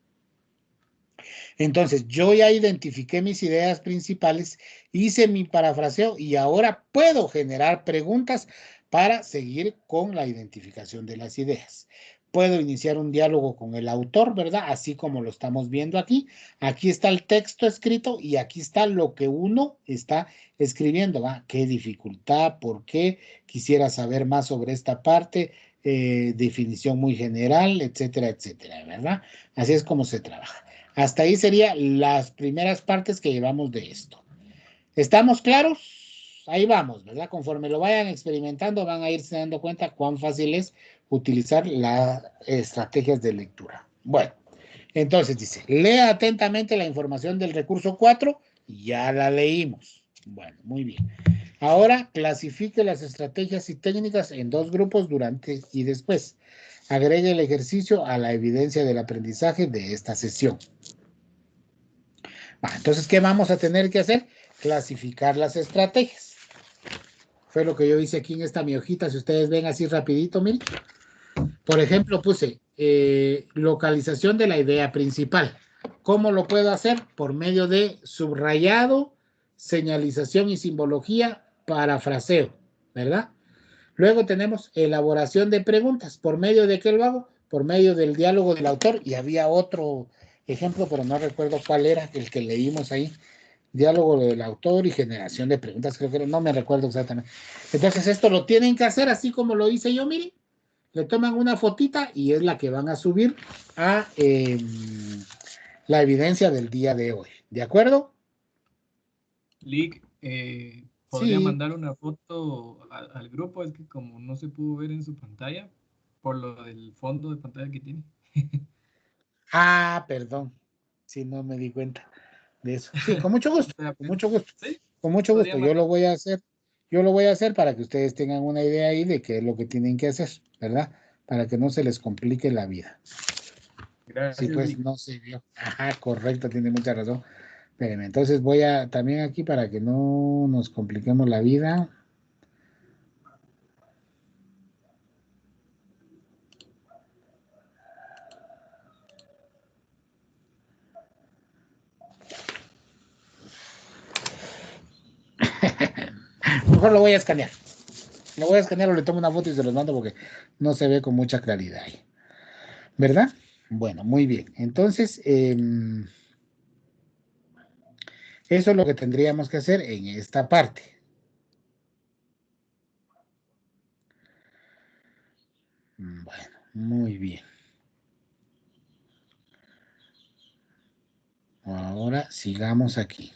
Entonces, yo ya identifiqué mis ideas principales, hice mi parafraseo y ahora puedo generar preguntas para seguir con la identificación de las ideas. Puedo iniciar un diálogo con el autor, ¿verdad? Así como lo estamos viendo aquí. Aquí está el texto escrito y aquí está lo que uno está escribiendo, ¿va? ¿Qué dificultad? ¿Por qué? Quisiera saber más sobre esta parte, definición muy general, etcétera, etcétera, ¿verdad? Así es como se trabaja. Hasta ahí serían las primeras partes que llevamos de esto. ¿Estamos claros? Ahí vamos, ¿verdad? Conforme lo vayan experimentando, van a irse dando cuenta cuán fácil es utilizar las estrategias de lectura. Bueno, entonces dice, lea atentamente la información del recurso 4, ya la leímos. Bueno, muy bien. Ahora clasifique las estrategias y técnicas en 2 grupos durante y después. Agregue el ejercicio a la evidencia del aprendizaje de esta sesión. Entonces, ¿qué vamos a tener que hacer? Clasificar las estrategias. Fue lo que yo hice aquí en esta mi hojita. Si ustedes ven así rapidito, miren. Por ejemplo, puse localización de la idea principal. ¿Cómo lo puedo hacer? Por medio de subrayado, señalización y simbología, parafraseo, ¿verdad? Luego tenemos elaboración de preguntas. ¿Por medio de qué lo hago? Por medio del diálogo del autor. Y había otro ejemplo, pero no recuerdo cuál era el que leímos ahí. Diálogo del autor y generación de preguntas, creo que no me recuerdo exactamente. Entonces esto lo tienen que hacer así como lo hice yo, miren. Le toman una fotita y es la que van a subir a la evidencia del día de hoy. ¿De acuerdo? Lick, ¿podría Sí. mandar una foto al grupo? Es que como no se pudo ver en su pantalla, por lo del fondo de pantalla que tiene. Perdón. Sí, no me di cuenta de eso. Sí, con mucho gusto. Con mucho gusto. ¿Sí? Con mucho Podría gusto. Yo mandar. lo voy a hacer. Yo lo voy a hacer para que ustedes tengan una idea ahí de qué es lo que tienen que hacer, ¿verdad? Para que no se les complique la vida. Gracias, Sí, pues Lick. no se vio. Ajá, correcto, tiene mucha razón. Espérenme, entonces voy a también aquí para que no nos compliquemos la vida. Mejor lo voy a escanear. Lo voy a escanear o le tomo una foto y se los mando porque no se ve con mucha claridad ahí. ¿Verdad? Bueno, muy bien. Entonces, eso es lo que tendríamos que hacer en esta parte. Bueno, muy bien. Ahora sigamos aquí.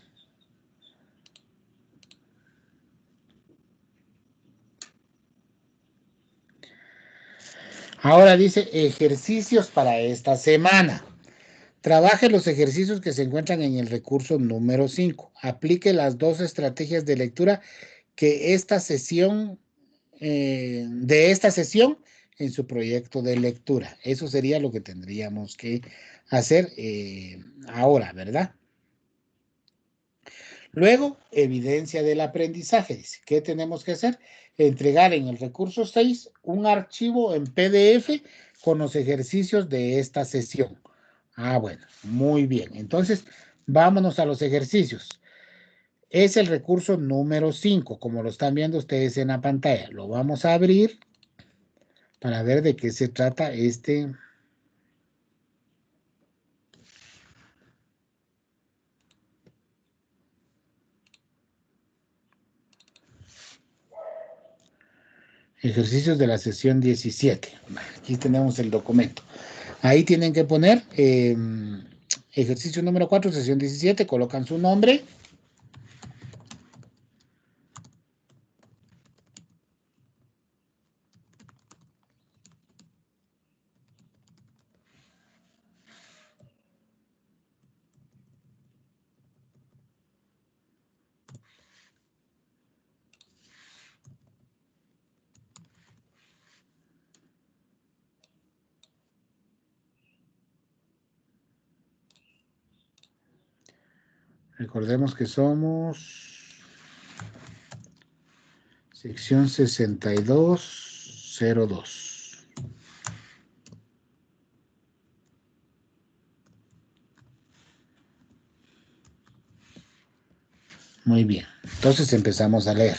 Ahora dice ejercicios para esta semana. Trabaje los ejercicios que se encuentran en el recurso número 5. Aplique las 2 estrategias de lectura que esta sesión de esta sesión en su proyecto de lectura. Eso sería lo que tendríamos que hacer ahora, ¿verdad? Luego, evidencia del aprendizaje. Dice, ¿qué tenemos que hacer? Entregar en el recurso 6 un archivo en PDF con los ejercicios de esta sesión. Ah, bueno, muy bien. Entonces, vámonos a los ejercicios. Es el recurso número 5, como lo están viendo ustedes en la pantalla. Lo vamos a abrir para ver de qué se trata este ejercicios de la sesión 17. Aquí tenemos el documento. Ahí tienen que poner ejercicio número 4, sesión 17, colocan su nombre. Recordemos que somos sección 6202. Muy bien, entonces empezamos a leer.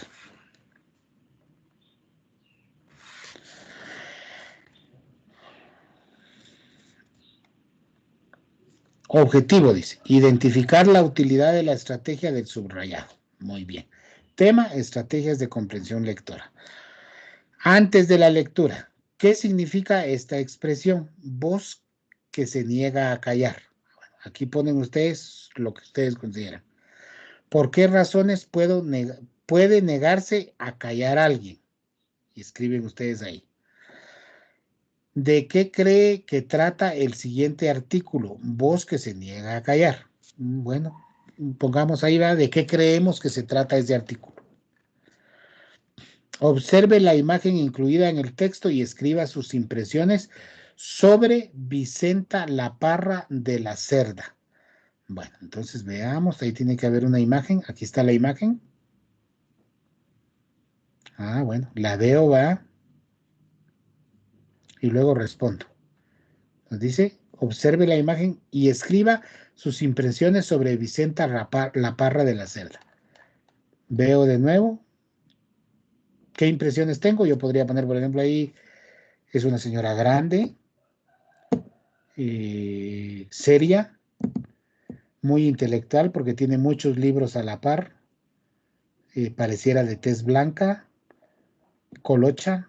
Objetivo, dice, identificar la utilidad de la estrategia del subrayado. Muy bien. Tema, estrategias de comprensión lectora. Antes de la lectura, ¿qué significa esta expresión? Voz que se niega a callar. Bueno, aquí ponen ustedes lo que ustedes consideran. ¿Por qué razones puede negarse a callar a alguien? Y escriben ustedes ahí. ¿De qué cree que trata el siguiente artículo? Voz que se niega a callar. Bueno, pongamos ahí, ¿verdad? ¿De qué creemos que se trata ese artículo? Observe la imagen incluida en el texto y escriba sus impresiones sobre Vicenta La Parra de la Cerda. Bueno, entonces veamos, ahí tiene que haber una imagen. Aquí está la imagen. Ah, bueno, la veo, va. Y luego respondo. Nos dice, observe la imagen y escriba sus impresiones sobre Vicenta La Parra de la Cerda. Veo de nuevo. ¿Qué impresiones tengo? Yo podría poner, por ejemplo, ahí, es una señora grande, seria, muy intelectual porque tiene muchos libros a la par, pareciera de tez blanca, colocha,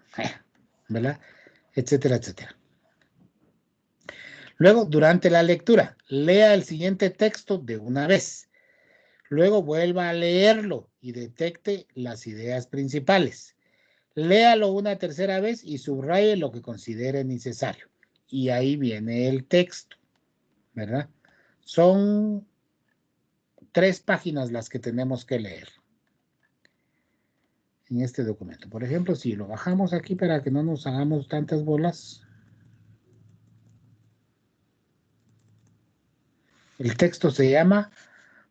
¿verdad? Etcétera, etcétera. Luego, durante la lectura, lea el siguiente texto de una vez. Luego vuelva a leerlo y detecte las ideas principales. Léalo una tercera vez y subraye lo que considere necesario. Y ahí viene el texto, ¿verdad? Son 3 páginas las que tenemos que leer en este documento. Por ejemplo, si lo bajamos aquí para que no nos hagamos tantas bolas. El texto se llama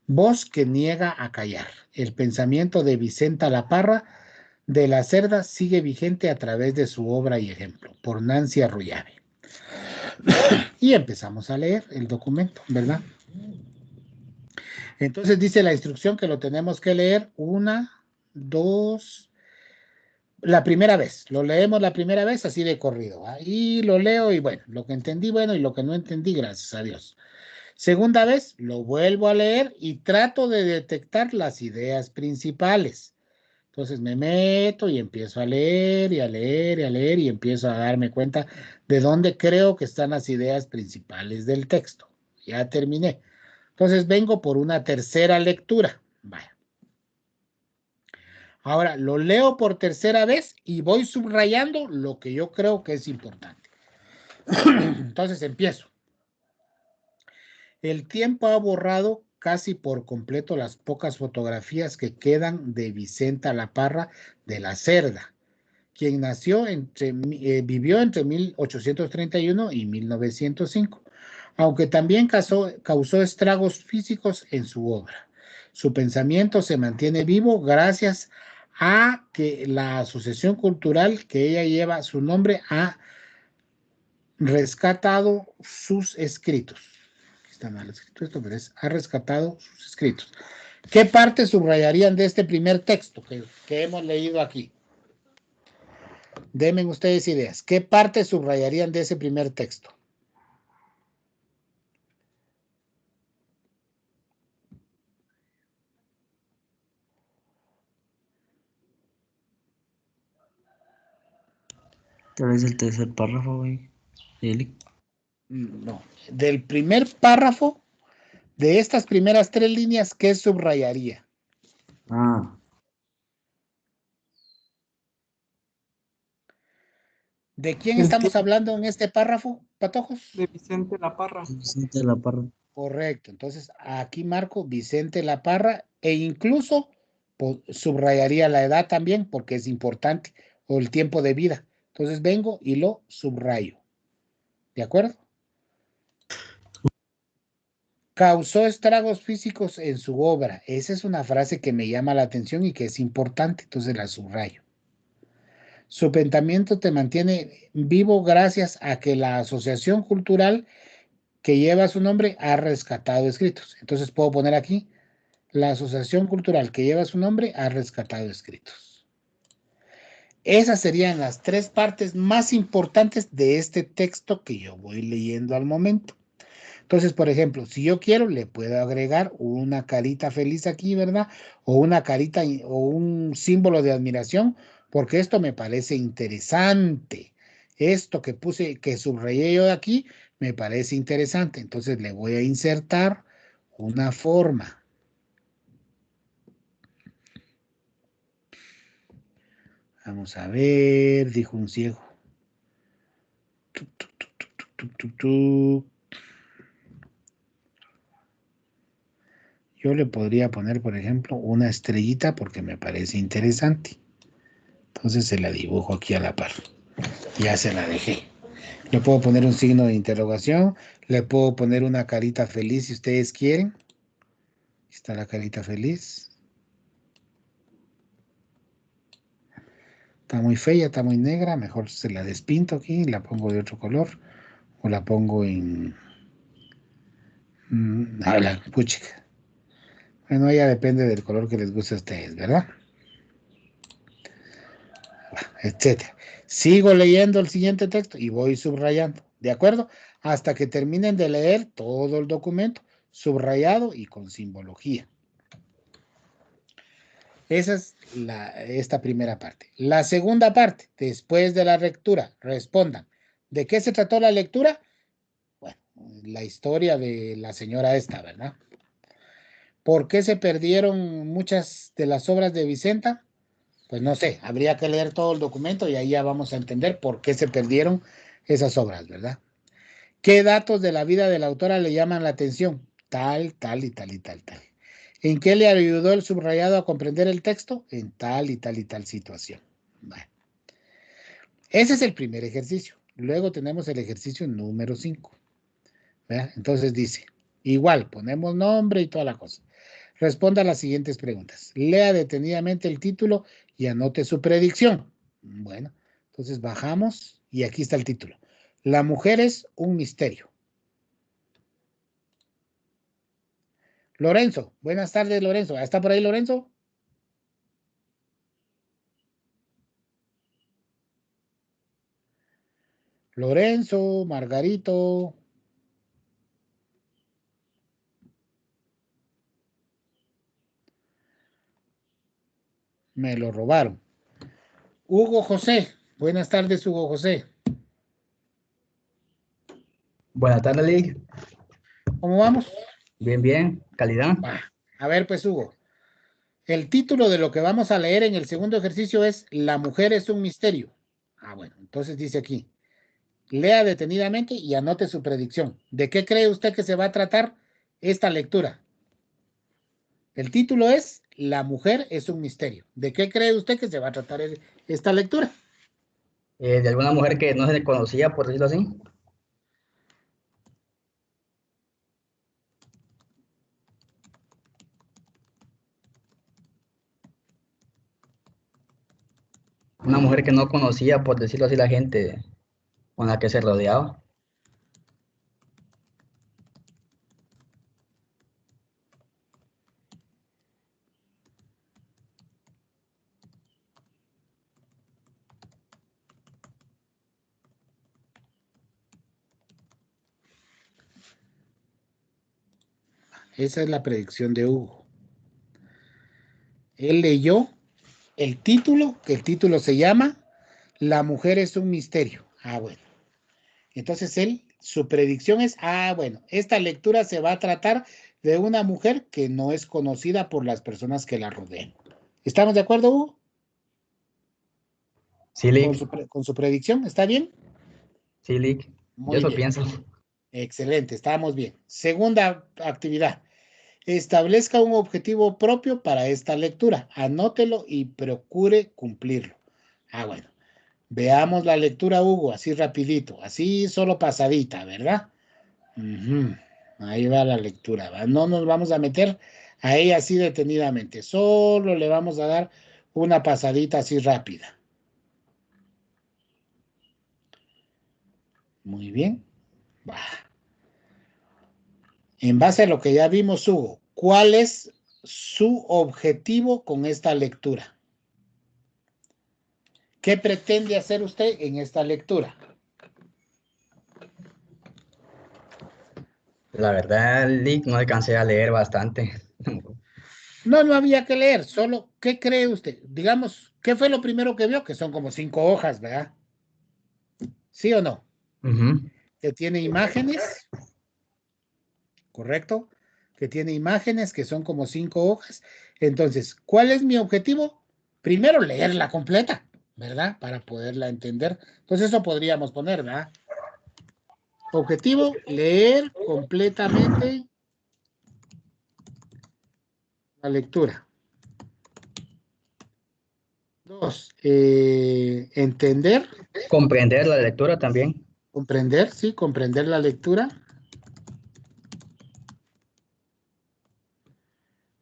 Voz que niega a callar. El pensamiento de Vicenta La Parra de la Cerda sigue vigente a través de su obra y ejemplo, por Nancy Arroyave. Y empezamos a leer el documento, ¿verdad? Entonces dice la instrucción que lo tenemos que leer 1, 2, la primera vez. Lo leemos la primera vez así de corrido. Ahí lo leo y bueno, lo que entendí, bueno, y lo que no entendí, gracias a Dios. Segunda vez, lo vuelvo a leer y trato de detectar las ideas principales. Entonces me meto y empiezo a leer y a leer y a leer y empiezo a darme cuenta de dónde creo que están las ideas principales del texto. Ya terminé. Entonces vengo por una tercera lectura. Vaya. Ahora lo leo por tercera vez y voy subrayando lo que yo creo que es importante. Entonces empiezo. El tiempo ha borrado casi por completo las pocas fotografías que quedan de Vicenta La Parra de la Cerda, quien vivió entre 1831 y 1905, aunque también causó estragos físicos en su obra. Su pensamiento se mantiene vivo gracias a que la asociación cultural que ella lleva su nombre ha rescatado sus escritos. Aquí está mal escrito esto, pero ha rescatado sus escritos. ¿Qué parte subrayarían de este primer texto que hemos leído aquí? Denme ustedes ideas. ¿Qué parte subrayarían de ese primer texto? Tal vez el tercer párrafo, güey. No. Del primer párrafo, de estas primeras 3 líneas, ¿qué subrayaría? ¿De quién estamos hablando en este párrafo, Patojos? De Vicente La Parra. Vicente La Parra. Correcto. Entonces, aquí marco Vicente La Parra e incluso subrayaría la edad también porque es importante, o el tiempo de vida. Entonces, vengo y lo subrayo. ¿De acuerdo? Causó estragos físicos en su obra. Esa es una frase que me llama la atención y que es importante, entonces la subrayo. Su pensamiento te mantiene vivo gracias a que la asociación cultural que lleva su nombre ha rescatado escritos. Entonces puedo poner aquí, la asociación cultural que lleva su nombre ha rescatado escritos. Esas serían las 3 partes más importantes de este texto que yo voy leyendo al momento. Entonces, por ejemplo, si yo quiero, le puedo agregar una carita feliz aquí, ¿verdad? O una carita o un símbolo de admiración, porque esto me parece interesante. Esto que subrayé yo de aquí, me parece interesante. Entonces le voy a insertar una forma. Vamos a ver, dijo un ciego. Yo le podría poner, por ejemplo, una estrellita porque me parece interesante. Entonces se la dibujo aquí a la par. Ya se la dejé. Le puedo poner un signo de interrogación. Le puedo poner una carita feliz si ustedes quieren. Aquí está la carita feliz. Está muy fea, está muy negra. Mejor se la despinto aquí y la pongo de otro color. O la pongo en... la puchica. Bueno, ya depende del color que les guste a ustedes, ¿verdad? Etcétera. Sigo leyendo el siguiente texto y voy subrayando, ¿de acuerdo? Hasta que terminen de leer todo el documento, subrayado y con simbología. Esa es esta primera parte. La segunda parte, después de la lectura, respondan. ¿De qué se trató la lectura? Bueno, la historia de la señora esta, ¿verdad? ¿Por qué se perdieron muchas de las obras de Vicenta? Pues no sé, habría que leer todo el documento y ahí ya vamos a entender por qué se perdieron esas obras, ¿verdad? ¿Qué datos de la vida de la autora le llaman la atención? Tal, tal y tal y tal, tal. ¿En qué le ayudó el subrayado a comprender el texto? En tal y tal y tal situación. Bueno. Ese es el primer ejercicio. Luego tenemos el ejercicio número 5. Entonces dice, igual, ponemos nombre y toda la cosa. Responda a las siguientes preguntas. Lea detenidamente el título y anote su predicción. Bueno, entonces bajamos y aquí está el título. La mujer es un misterio. Lorenzo, buenas tardes, Lorenzo. ¿Está por ahí, Lorenzo? Lorenzo, Margarito. Me lo robaron. Hugo José, buenas tardes, Hugo José. Buenas tardes, Lee. ¿Cómo vamos? Bien, bien. ¿Calidad? A ver, pues, Hugo. El título de lo que vamos a leer en el segundo ejercicio es La mujer es un misterio. Bueno, entonces dice aquí. Lea detenidamente y anote su predicción. ¿De qué cree usted que se va a tratar esta lectura? El título es La mujer es un misterio. ¿De qué cree usted que se va a tratar esta lectura? De alguna mujer que no se le conocía, por decirlo así. Una mujer que no conocía, por decirlo así, la gente con la que se rodeaba. Esa es la predicción de Hugo. Él leyó el título, que el título se llama La mujer es un misterio. Ah, bueno. Entonces su predicción es, bueno, esta lectura se va a tratar de una mujer que no es conocida por las personas que la rodean. ¿Estamos de acuerdo, Hugo? Sí, Lick. Con su predicción, ¿está bien? Sí, Lick. Yo Muy eso bien. pienso. Excelente, estamos bien. Segunda actividad. Establezca un objetivo propio para esta lectura. Anótelo y procure cumplirlo. Bueno. Veamos la lectura, Hugo, así rapidito, así solo pasadita, ¿verdad? Ahí va la lectura, ¿va? No nos vamos a meter a ella así detenidamente, solo le vamos a dar una pasadita así rápida. Muy bien. Va. En base a lo que ya vimos, Hugo, ¿cuál es su objetivo con esta lectura? ¿Qué pretende hacer usted en esta lectura? La verdad, Lick, no alcancé a leer bastante. No había que leer, solo, ¿qué cree usted? Digamos, ¿qué fue lo primero que vio? Que son como 5 hojas, ¿verdad? ¿Sí o no? Que tiene imágenes, ¿correcto? Que tiene imágenes que son como 5 hojas. Entonces, ¿cuál es mi objetivo? Primero, leerla completa, ¿verdad? Para poderla entender. Entonces, eso podríamos poner, ¿verdad? Objetivo, leer completamente la lectura. 2, entender. Comprender la lectura también. Comprender, sí, comprender la lectura.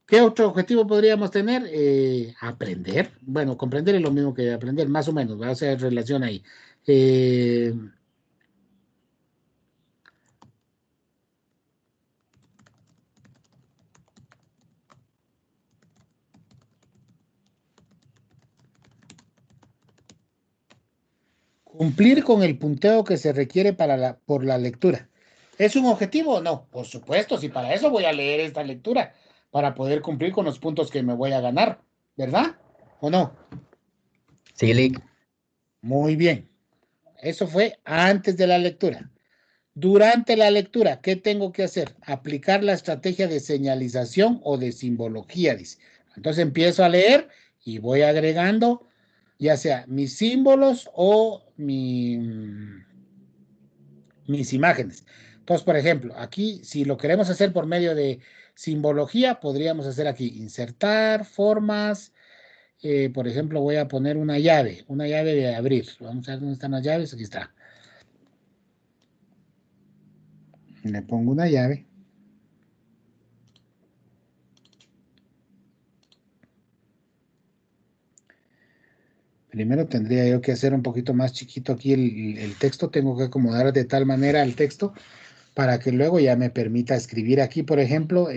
¿Qué otro objetivo podríamos tener? Aprender. Bueno, comprender es lo mismo que aprender, más o menos, va a hacer relación ahí. Cumplir con el punteo que se requiere por la lectura. ¿Es un objetivo o no? Por supuesto, si para eso voy a leer esta lectura, para poder cumplir con los puntos que me voy a ganar, ¿verdad? ¿O no? Sí, Lick. Muy bien. Eso fue antes de la lectura. Durante la lectura, ¿qué tengo que hacer? Aplicar la estrategia de señalización o de simbología, dice. Entonces empiezo a leer y voy agregando ya sea mis símbolos o mis imágenes. Entonces, por ejemplo, aquí, si lo queremos hacer por medio de simbología, podríamos hacer aquí, insertar formas. Por ejemplo, voy a poner una llave de abrir. Vamos a ver dónde están las llaves. Aquí está. Le pongo una llave. Primero tendría yo que hacer un poquito más chiquito aquí el texto. Tengo que acomodar de tal manera el texto para que luego ya me permita escribir aquí, por ejemplo,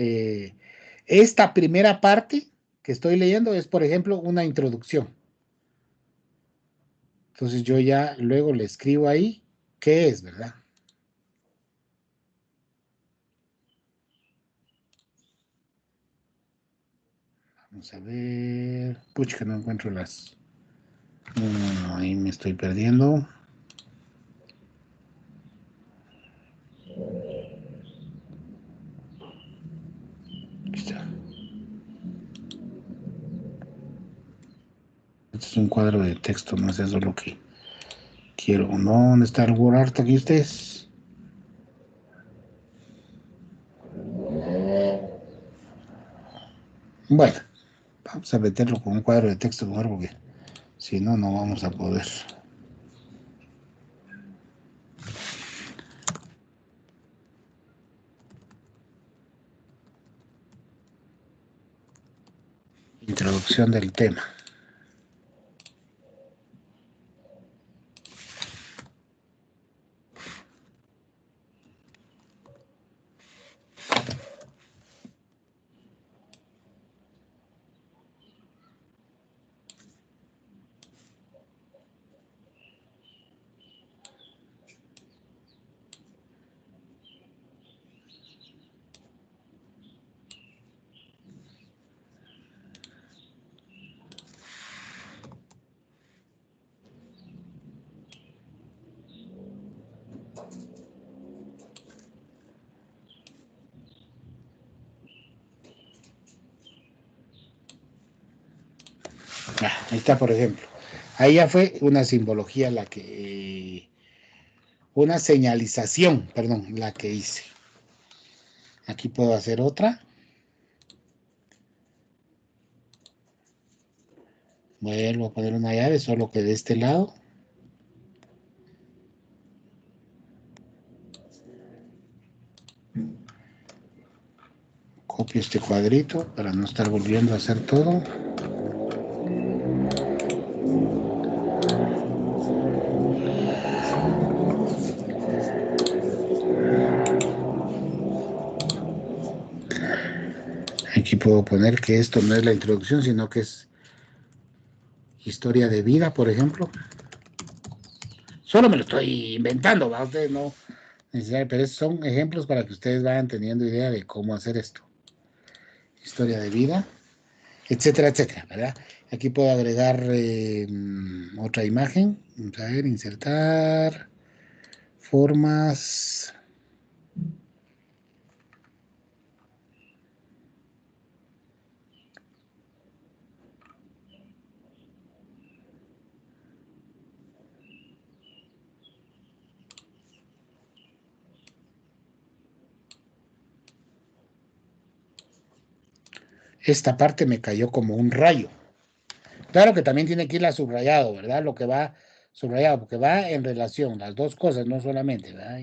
esta primera parte que estoy leyendo es, por ejemplo, una introducción. Entonces yo ya luego le escribo ahí qué es, ¿verdad? Vamos a ver. Pucha, que no encuentro las. No, ahí me estoy perdiendo. Aquí está. Este es un cuadro de texto, no es eso lo que quiero. No, ¿dónde está el WordArt aquí ustedes? Bueno, vamos a meterlo con un cuadro de texto mejor porque si no, no vamos a poder. Introducción del tema. Ahí está, por ejemplo. Ahí ya fue una simbología la que... una señalización, perdón, la que hice. Aquí puedo hacer otra. Vuelvo a poner una llave, solo que de este lado. Copio este cuadrito para no estar volviendo a hacer todo. Aquí puedo poner que esto no es la introducción, sino que es historia de vida, por ejemplo. Solo me lo estoy inventando, ¿va? Ustedes no necesariamente, pero son ejemplos para que ustedes vayan teniendo idea de cómo hacer esto. Historia de vida, etcétera, etcétera, ¿verdad? Aquí puedo agregar otra imagen. Vamos a ver, insertar, formas. Esta parte me cayó como un rayo. Claro que también tiene que ir la subrayado, ¿verdad? Lo que va subrayado, porque va en relación, las dos cosas, no solamente, ¿verdad?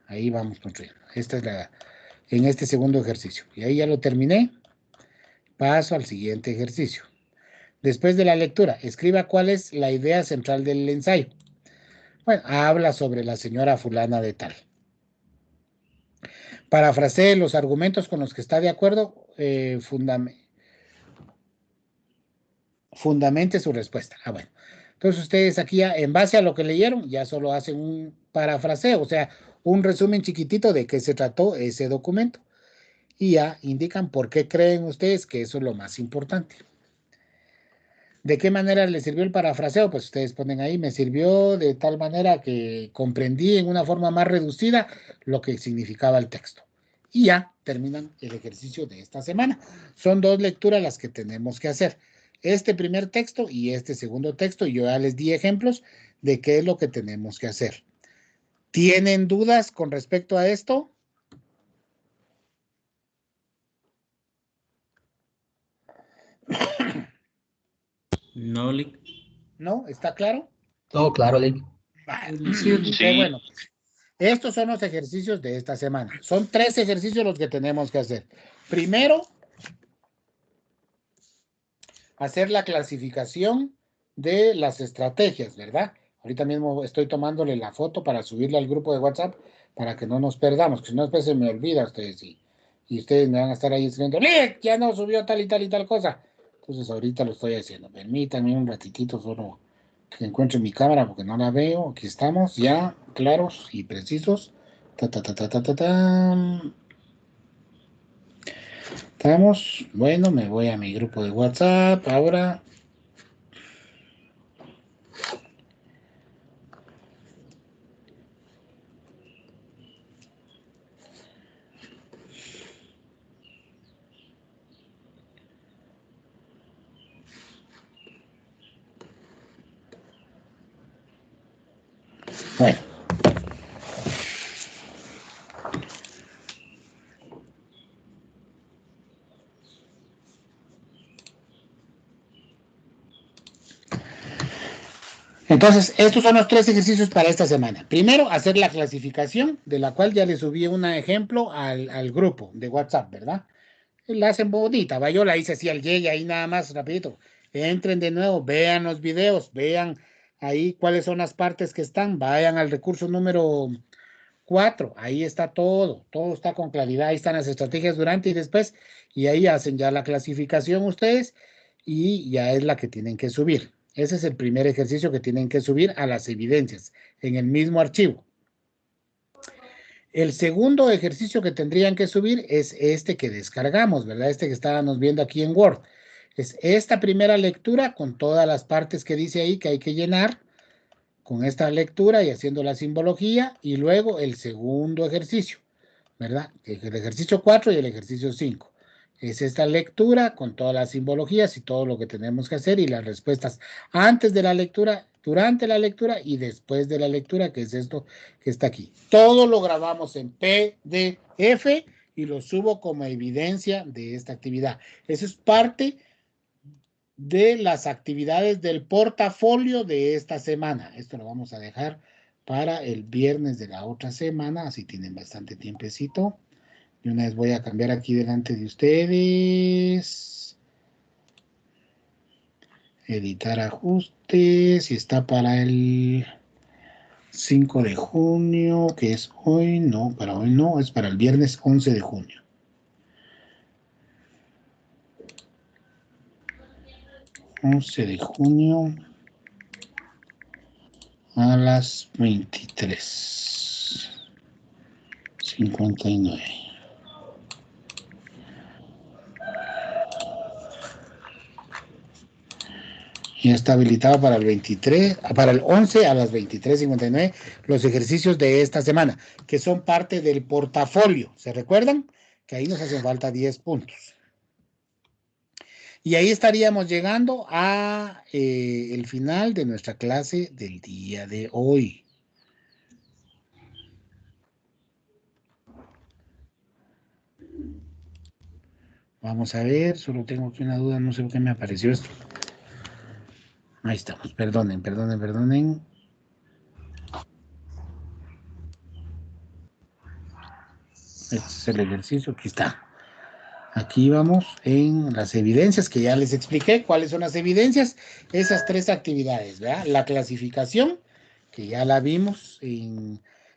Ahí vamos construyendo. Esta es en este segundo ejercicio. Y ahí ya lo terminé. Paso al siguiente ejercicio. Después de la lectura, escriba cuál es la idea central del ensayo. Bueno, habla sobre la señora fulana de tal. Parafrasee los argumentos con los que está de acuerdo, fundamente su respuesta. Bueno. Entonces ustedes aquí ya, en base a lo que leyeron, ya solo hacen un parafraseo, o sea, un resumen chiquitito de qué se trató ese documento. Y ya indican por qué creen ustedes que eso es lo más importante. ¿De qué manera les sirvió el parafraseo? Pues ustedes ponen ahí, me sirvió de tal manera que comprendí en una forma más reducida lo que significaba el texto. Y ya terminan el ejercicio de esta semana. Son dos lecturas las que tenemos que hacer. Este primer texto y este segundo texto, yo ya les di ejemplos de qué es lo que tenemos que hacer. ¿Tienen dudas con respecto a esto? No, Lick. ¿No? ¿Está claro? Todo claro, Lick. Sí. Bueno, estos son los ejercicios de esta semana. Son 3 ejercicios los que tenemos que hacer. Primero, hacer la clasificación de las estrategias, ¿verdad? Ahorita mismo estoy tomándole la foto para subirla al grupo de WhatsApp para que no nos perdamos, que si no después se me olvida a ustedes y ustedes me van a estar ahí escribiendo, ¡Lick! Ya no subió tal y tal y tal cosa. Entonces ahorita lo estoy haciendo. Permítanme un ratitito solo que encuentre mi cámara porque no la veo. Aquí estamos ya claros y precisos. Estamos. Bueno, me voy a mi grupo de WhatsApp ahora. Bueno. Entonces, estos son los 3 ejercicios para esta semana. Primero, hacer la clasificación, de la cual ya le subí un ejemplo al grupo de WhatsApp, ¿verdad? La hacen bonita, va, yo la hice así al y ahí nada más, rapidito. Entren de nuevo, vean los videos, vean ahí cuáles son las partes que están, vayan al recurso número 4, ahí está todo, todo está con claridad, ahí están las estrategias durante y después, y ahí hacen ya la clasificación ustedes, y ya es la que tienen que subir. Ese es el primer ejercicio que tienen que subir a las evidencias, en el mismo archivo. El segundo ejercicio que tendrían que subir es este que descargamos, ¿verdad? Este que estábamos viendo aquí en Word. Es esta primera lectura con todas las partes que dice ahí que hay que llenar, con esta lectura y haciendo la simbología, y luego el segundo ejercicio, ¿verdad? El ejercicio 4 y el ejercicio 5. Es esta lectura con todas las simbologías y todo lo que tenemos que hacer y las respuestas antes de la lectura, durante la lectura y después de la lectura, que es esto que está aquí. Todo lo grabamos en PDF y lo subo como evidencia de esta actividad. Eso es parte de las actividades del portafolio de esta semana. Esto lo vamos a dejar para el viernes de la otra semana, así tienen bastante tiempecito. Y una vez voy a cambiar aquí delante de ustedes. Editar ajustes. Y está para el 5 de junio, que es hoy. No, para hoy no, es para el viernes 11 de junio. De junio a las 23:59. Y está habilitado para el 23, para el 11 a las 23:59, los ejercicios de esta semana, que son parte del portafolio. ¿Se recuerdan? Que ahí nos hacen falta 10 puntos. Y ahí estaríamos llegando a el final de nuestra clase del día de hoy. Vamos a ver, solo tengo aquí una duda, no sé por qué me apareció esto. Ahí estamos, perdonen. Este es el ejercicio, aquí está. Aquí vamos en las evidencias que ya les expliqué. ¿Cuáles son las evidencias? Esas 3 actividades, ¿verdad? La clasificación, que ya la vimos,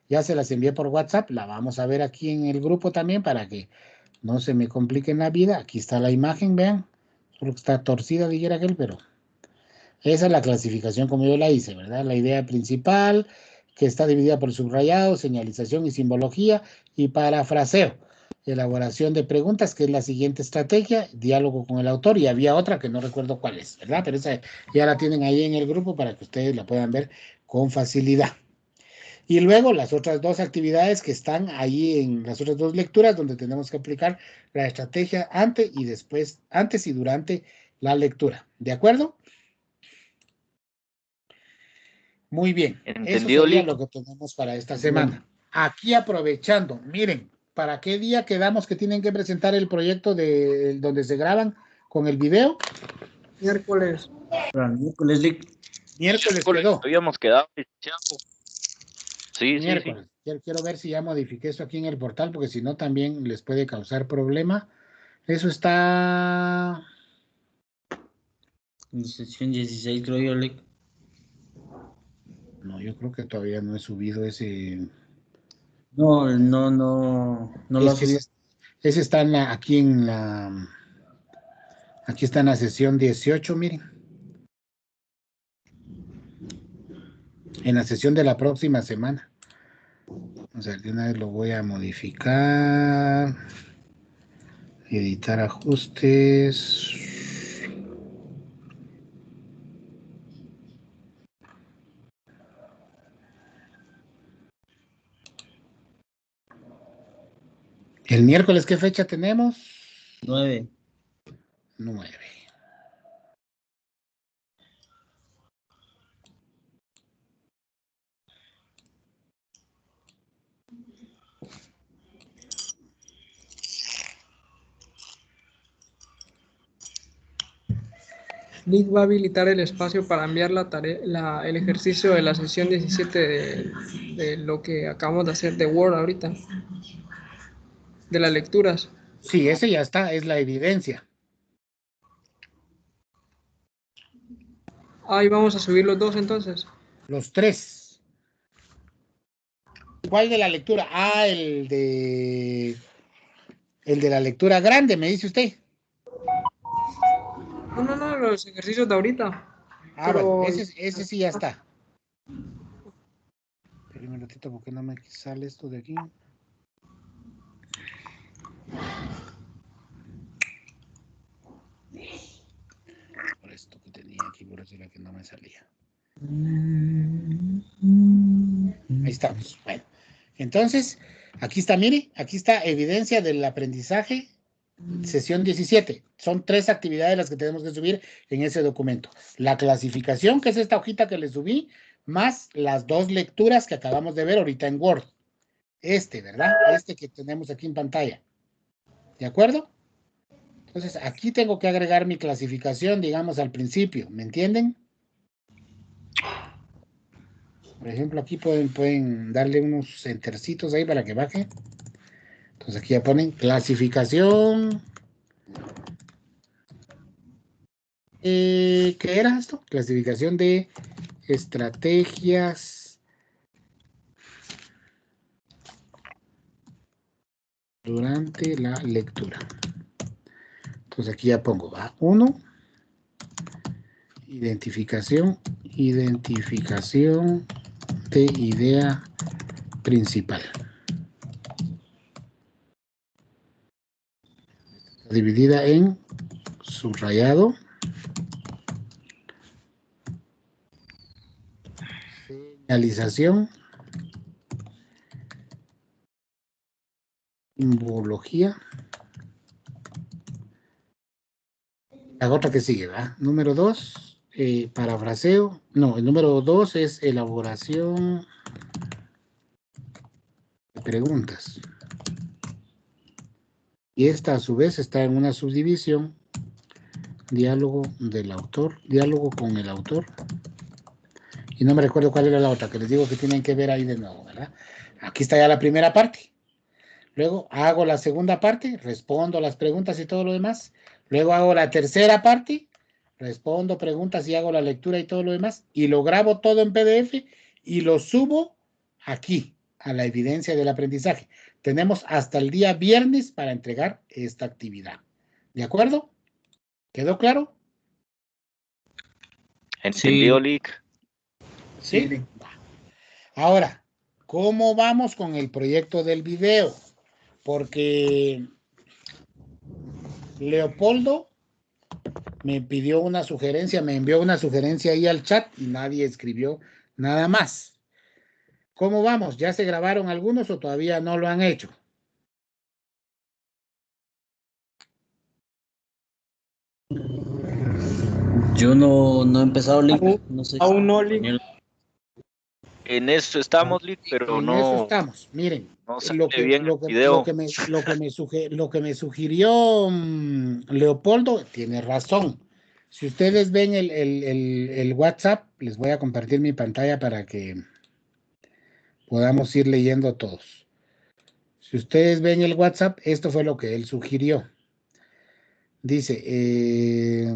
ya se las envié por WhatsApp, la vamos a ver aquí en el grupo también para que no se me complique la vida. Aquí está la imagen, vean. Solo que está torcida, dijera aquel, pero esa es la clasificación como yo la hice, ¿verdad? La idea principal, que está dividida por subrayado, señalización y simbología, y parafraseo. Elaboración de preguntas, que es la siguiente estrategia, diálogo con el autor, y había otra que no recuerdo cuál es, ¿verdad? Pero esa ya la tienen ahí en el grupo para que ustedes la puedan ver con facilidad. Y luego las otras 2 actividades que están ahí en las otras 2 lecturas, donde tenemos que aplicar la estrategia antes y durante la lectura. ¿De acuerdo? Muy bien, eso sería lo que tenemos para esta semana. Aquí aprovechando, miren, ¿para qué día quedamos que tienen que presentar el proyecto de donde se graban con el video? Miércoles. Miércoles quedó. Habíamos quedado. Sí, Miércoles. Quiero ver si ya modifiqué esto aquí en el portal, porque si no también les puede causar problema. Eso está en sección 16, creo yo, Lick. No, yo creo que todavía no he subido ese. No lo Ese está aquí en la. Aquí está en la sesión 18, miren. En la sesión de la próxima semana. O sea, de una vez lo voy a modificar. Editar ajustes. ¿El miércoles qué fecha tenemos? 9. 9. Nick va a habilitar el espacio para enviar la tarea, el ejercicio de la sesión 17 de lo que acabamos de hacer de Word ahorita, de las lecturas. Sí, ese ya está, es la evidencia. Ahí vamos a subir los dos entonces. Los tres. ¿Cuál de la lectura? Ah, el de la lectura grande, me dice usted. No, los ejercicios de ahorita. Ah, Pero... bueno, ese sí ya está. Espera un minutito porque no me sale esto de aquí. Por esto que tenía aquí, por eso era que no me salía. Ahí estamos. Bueno, entonces, aquí está, mire, aquí está evidencia del aprendizaje, sesión 17. Son 3 actividades las que tenemos que subir en ese documento. La clasificación, que es esta hojita que le subí, más las 2 lecturas que acabamos de ver ahorita en Word. ¿Verdad? Este que tenemos aquí en pantalla. ¿De acuerdo? Entonces, aquí tengo que agregar mi clasificación, digamos, al principio. ¿Me entienden? Por ejemplo, aquí pueden darle unos entercitos ahí para que baje. Entonces, aquí ya ponen clasificación. ¿Qué era esto? Clasificación de estrategias durante la lectura. Entonces, aquí ya pongo, va, 1. Identificación de idea principal. Dividida en subrayado, señalización, simbología. La otra que sigue, ¿va? Número 2, parafraseo. No, el número 2 es elaboración de preguntas. Y esta a su vez está en una subdivisión, diálogo con el autor. Y no me recuerdo cuál era la otra, que les digo que tienen que ver ahí de nuevo, ¿verdad? Aquí está ya la primera parte. Luego hago la segunda parte, respondo las preguntas y todo lo demás. Luego hago la tercera parte, respondo preguntas y hago la lectura y todo lo demás. Y lo grabo todo en PDF y lo subo aquí, a la evidencia del aprendizaje. Tenemos hasta el día viernes para entregar esta actividad. ¿De acuerdo? ¿Quedó claro? ¿Entendido, Lick? Sí. Ahora, ¿cómo vamos con el proyecto del video? Porque Leopoldo me pidió una sugerencia, me envió una sugerencia ahí al chat y nadie escribió nada más. ¿Cómo vamos? ¿Ya se grabaron algunos o todavía no lo han hecho? Yo no he empezado, Lick. No sé. Aún no, Lick. En eso estamos, Lick, pero En no, eso estamos. Miren, no sale bien el lo video. que me sugirió Leopoldo tiene razón. Si ustedes ven el WhatsApp, les voy a compartir mi pantalla para que podamos ir leyendo todos. Si ustedes ven el WhatsApp, esto fue lo que él sugirió. Dice,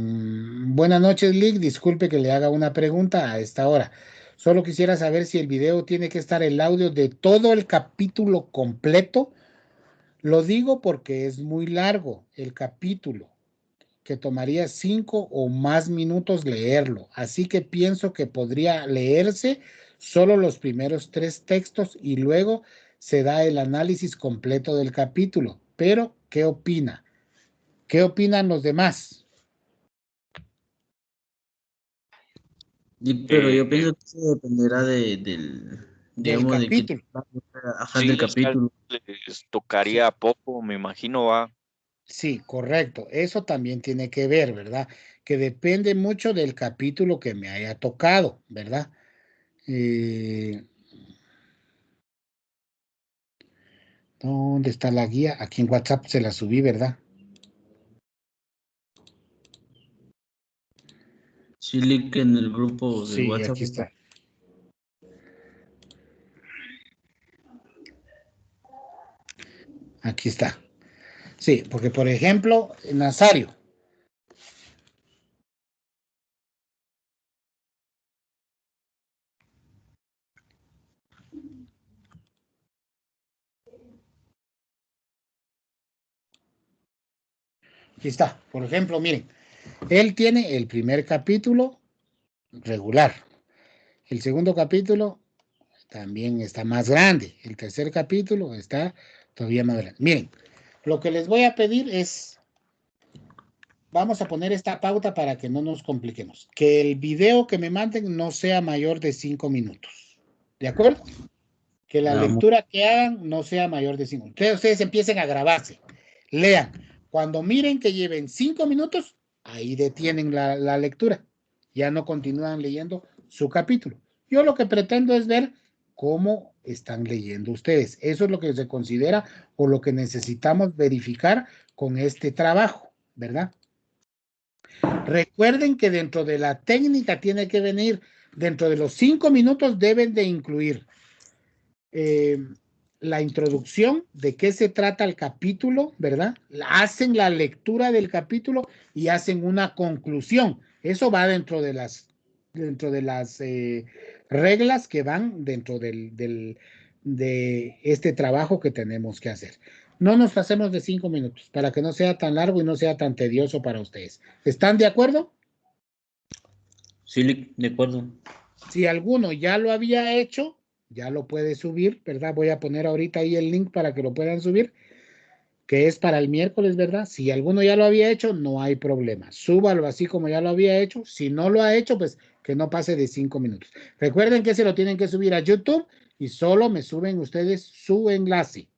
buenas noches, Lick. Disculpe que le haga una pregunta a esta hora. Solo quisiera saber si el video tiene que estar el audio de todo el capítulo completo. Lo digo porque es muy largo el capítulo, que tomaría 5 o más minutos leerlo. Así que pienso que podría leerse solo los primeros 3 textos y luego se da el análisis completo del capítulo. Pero, ¿qué opina? ¿Qué opinan los demás? Pero yo pienso que eso dependerá digamos, de capítulo. del capítulo. Les tocaría poco, me imagino, va. Sí, correcto. Eso también tiene que ver, ¿verdad? Que depende mucho del capítulo que me haya tocado, ¿verdad? ¿Dónde está la guía? Aquí en WhatsApp se la subí, ¿verdad? Sí, link en el grupo de Sí, WhatsApp. aquí está. Aquí está. Sí, porque por ejemplo, Nazario. Aquí está. Por ejemplo, miren, él tiene el primer capítulo regular. El segundo capítulo también está más grande. El tercer capítulo está todavía más grande. Miren, lo que les voy a pedir es, vamos a poner esta pauta para que no nos compliquemos. Que el video que me manden no sea mayor de 5 minutos. ¿De acuerdo? Que la lectura que hagan no sea mayor de 5 minutos. Ustedes empiecen a grabarse. Lean. Cuando miren que lleven 5 minutos, ahí detienen la lectura. Ya no continúan leyendo su capítulo. Yo lo que pretendo es ver cómo están leyendo ustedes. Eso es lo que se considera o lo que necesitamos verificar con este trabajo, ¿verdad? Recuerden que dentro de la técnica tiene que venir, dentro de los 5 minutos deben de incluir la introducción de qué se trata el capítulo, ¿verdad? Hacen la lectura del capítulo y hacen una conclusión. Eso va dentro de las reglas que van dentro de este trabajo que tenemos que hacer. No nos pasemos de 5 minutos para que no sea tan largo y no sea tan tedioso para ustedes. ¿Están de acuerdo? Sí, de acuerdo. Si alguno ya lo había hecho, ya lo puede subir, ¿verdad? Voy a poner ahorita ahí el link para que lo puedan subir, que es para el miércoles, ¿verdad? Si alguno ya lo había hecho, no hay problema. Súbalo así como ya lo había hecho. Si no lo ha hecho, pues que no pase de 5 minutos. Recuerden que se lo tienen que subir a YouTube y solo me suben ustedes su enlace.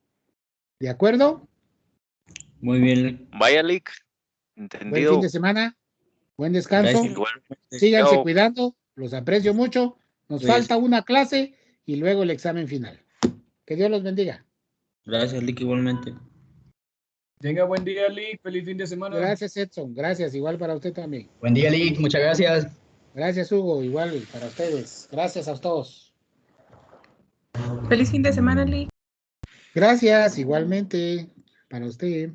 ¿De acuerdo? Muy bien. Vaya, Lick. Buen fin Entendido. de semana. Buen descanso. Gracias. Igualmente. Síganse Chao. cuidando. Los aprecio mucho. Nos Pues, falta una clase y luego el examen final. Que Dios los bendiga. gracias, Lick, igualmente. Tenga buen día, Lick. Feliz fin de semana. Gracias, Edson. Gracias. Igual para usted también. Buen día, Lick. Muchas gracias. Gracias, Hugo. Igual para ustedes. Gracias a todos. Feliz fin de semana, Lee. Gracias, igualmente para usted.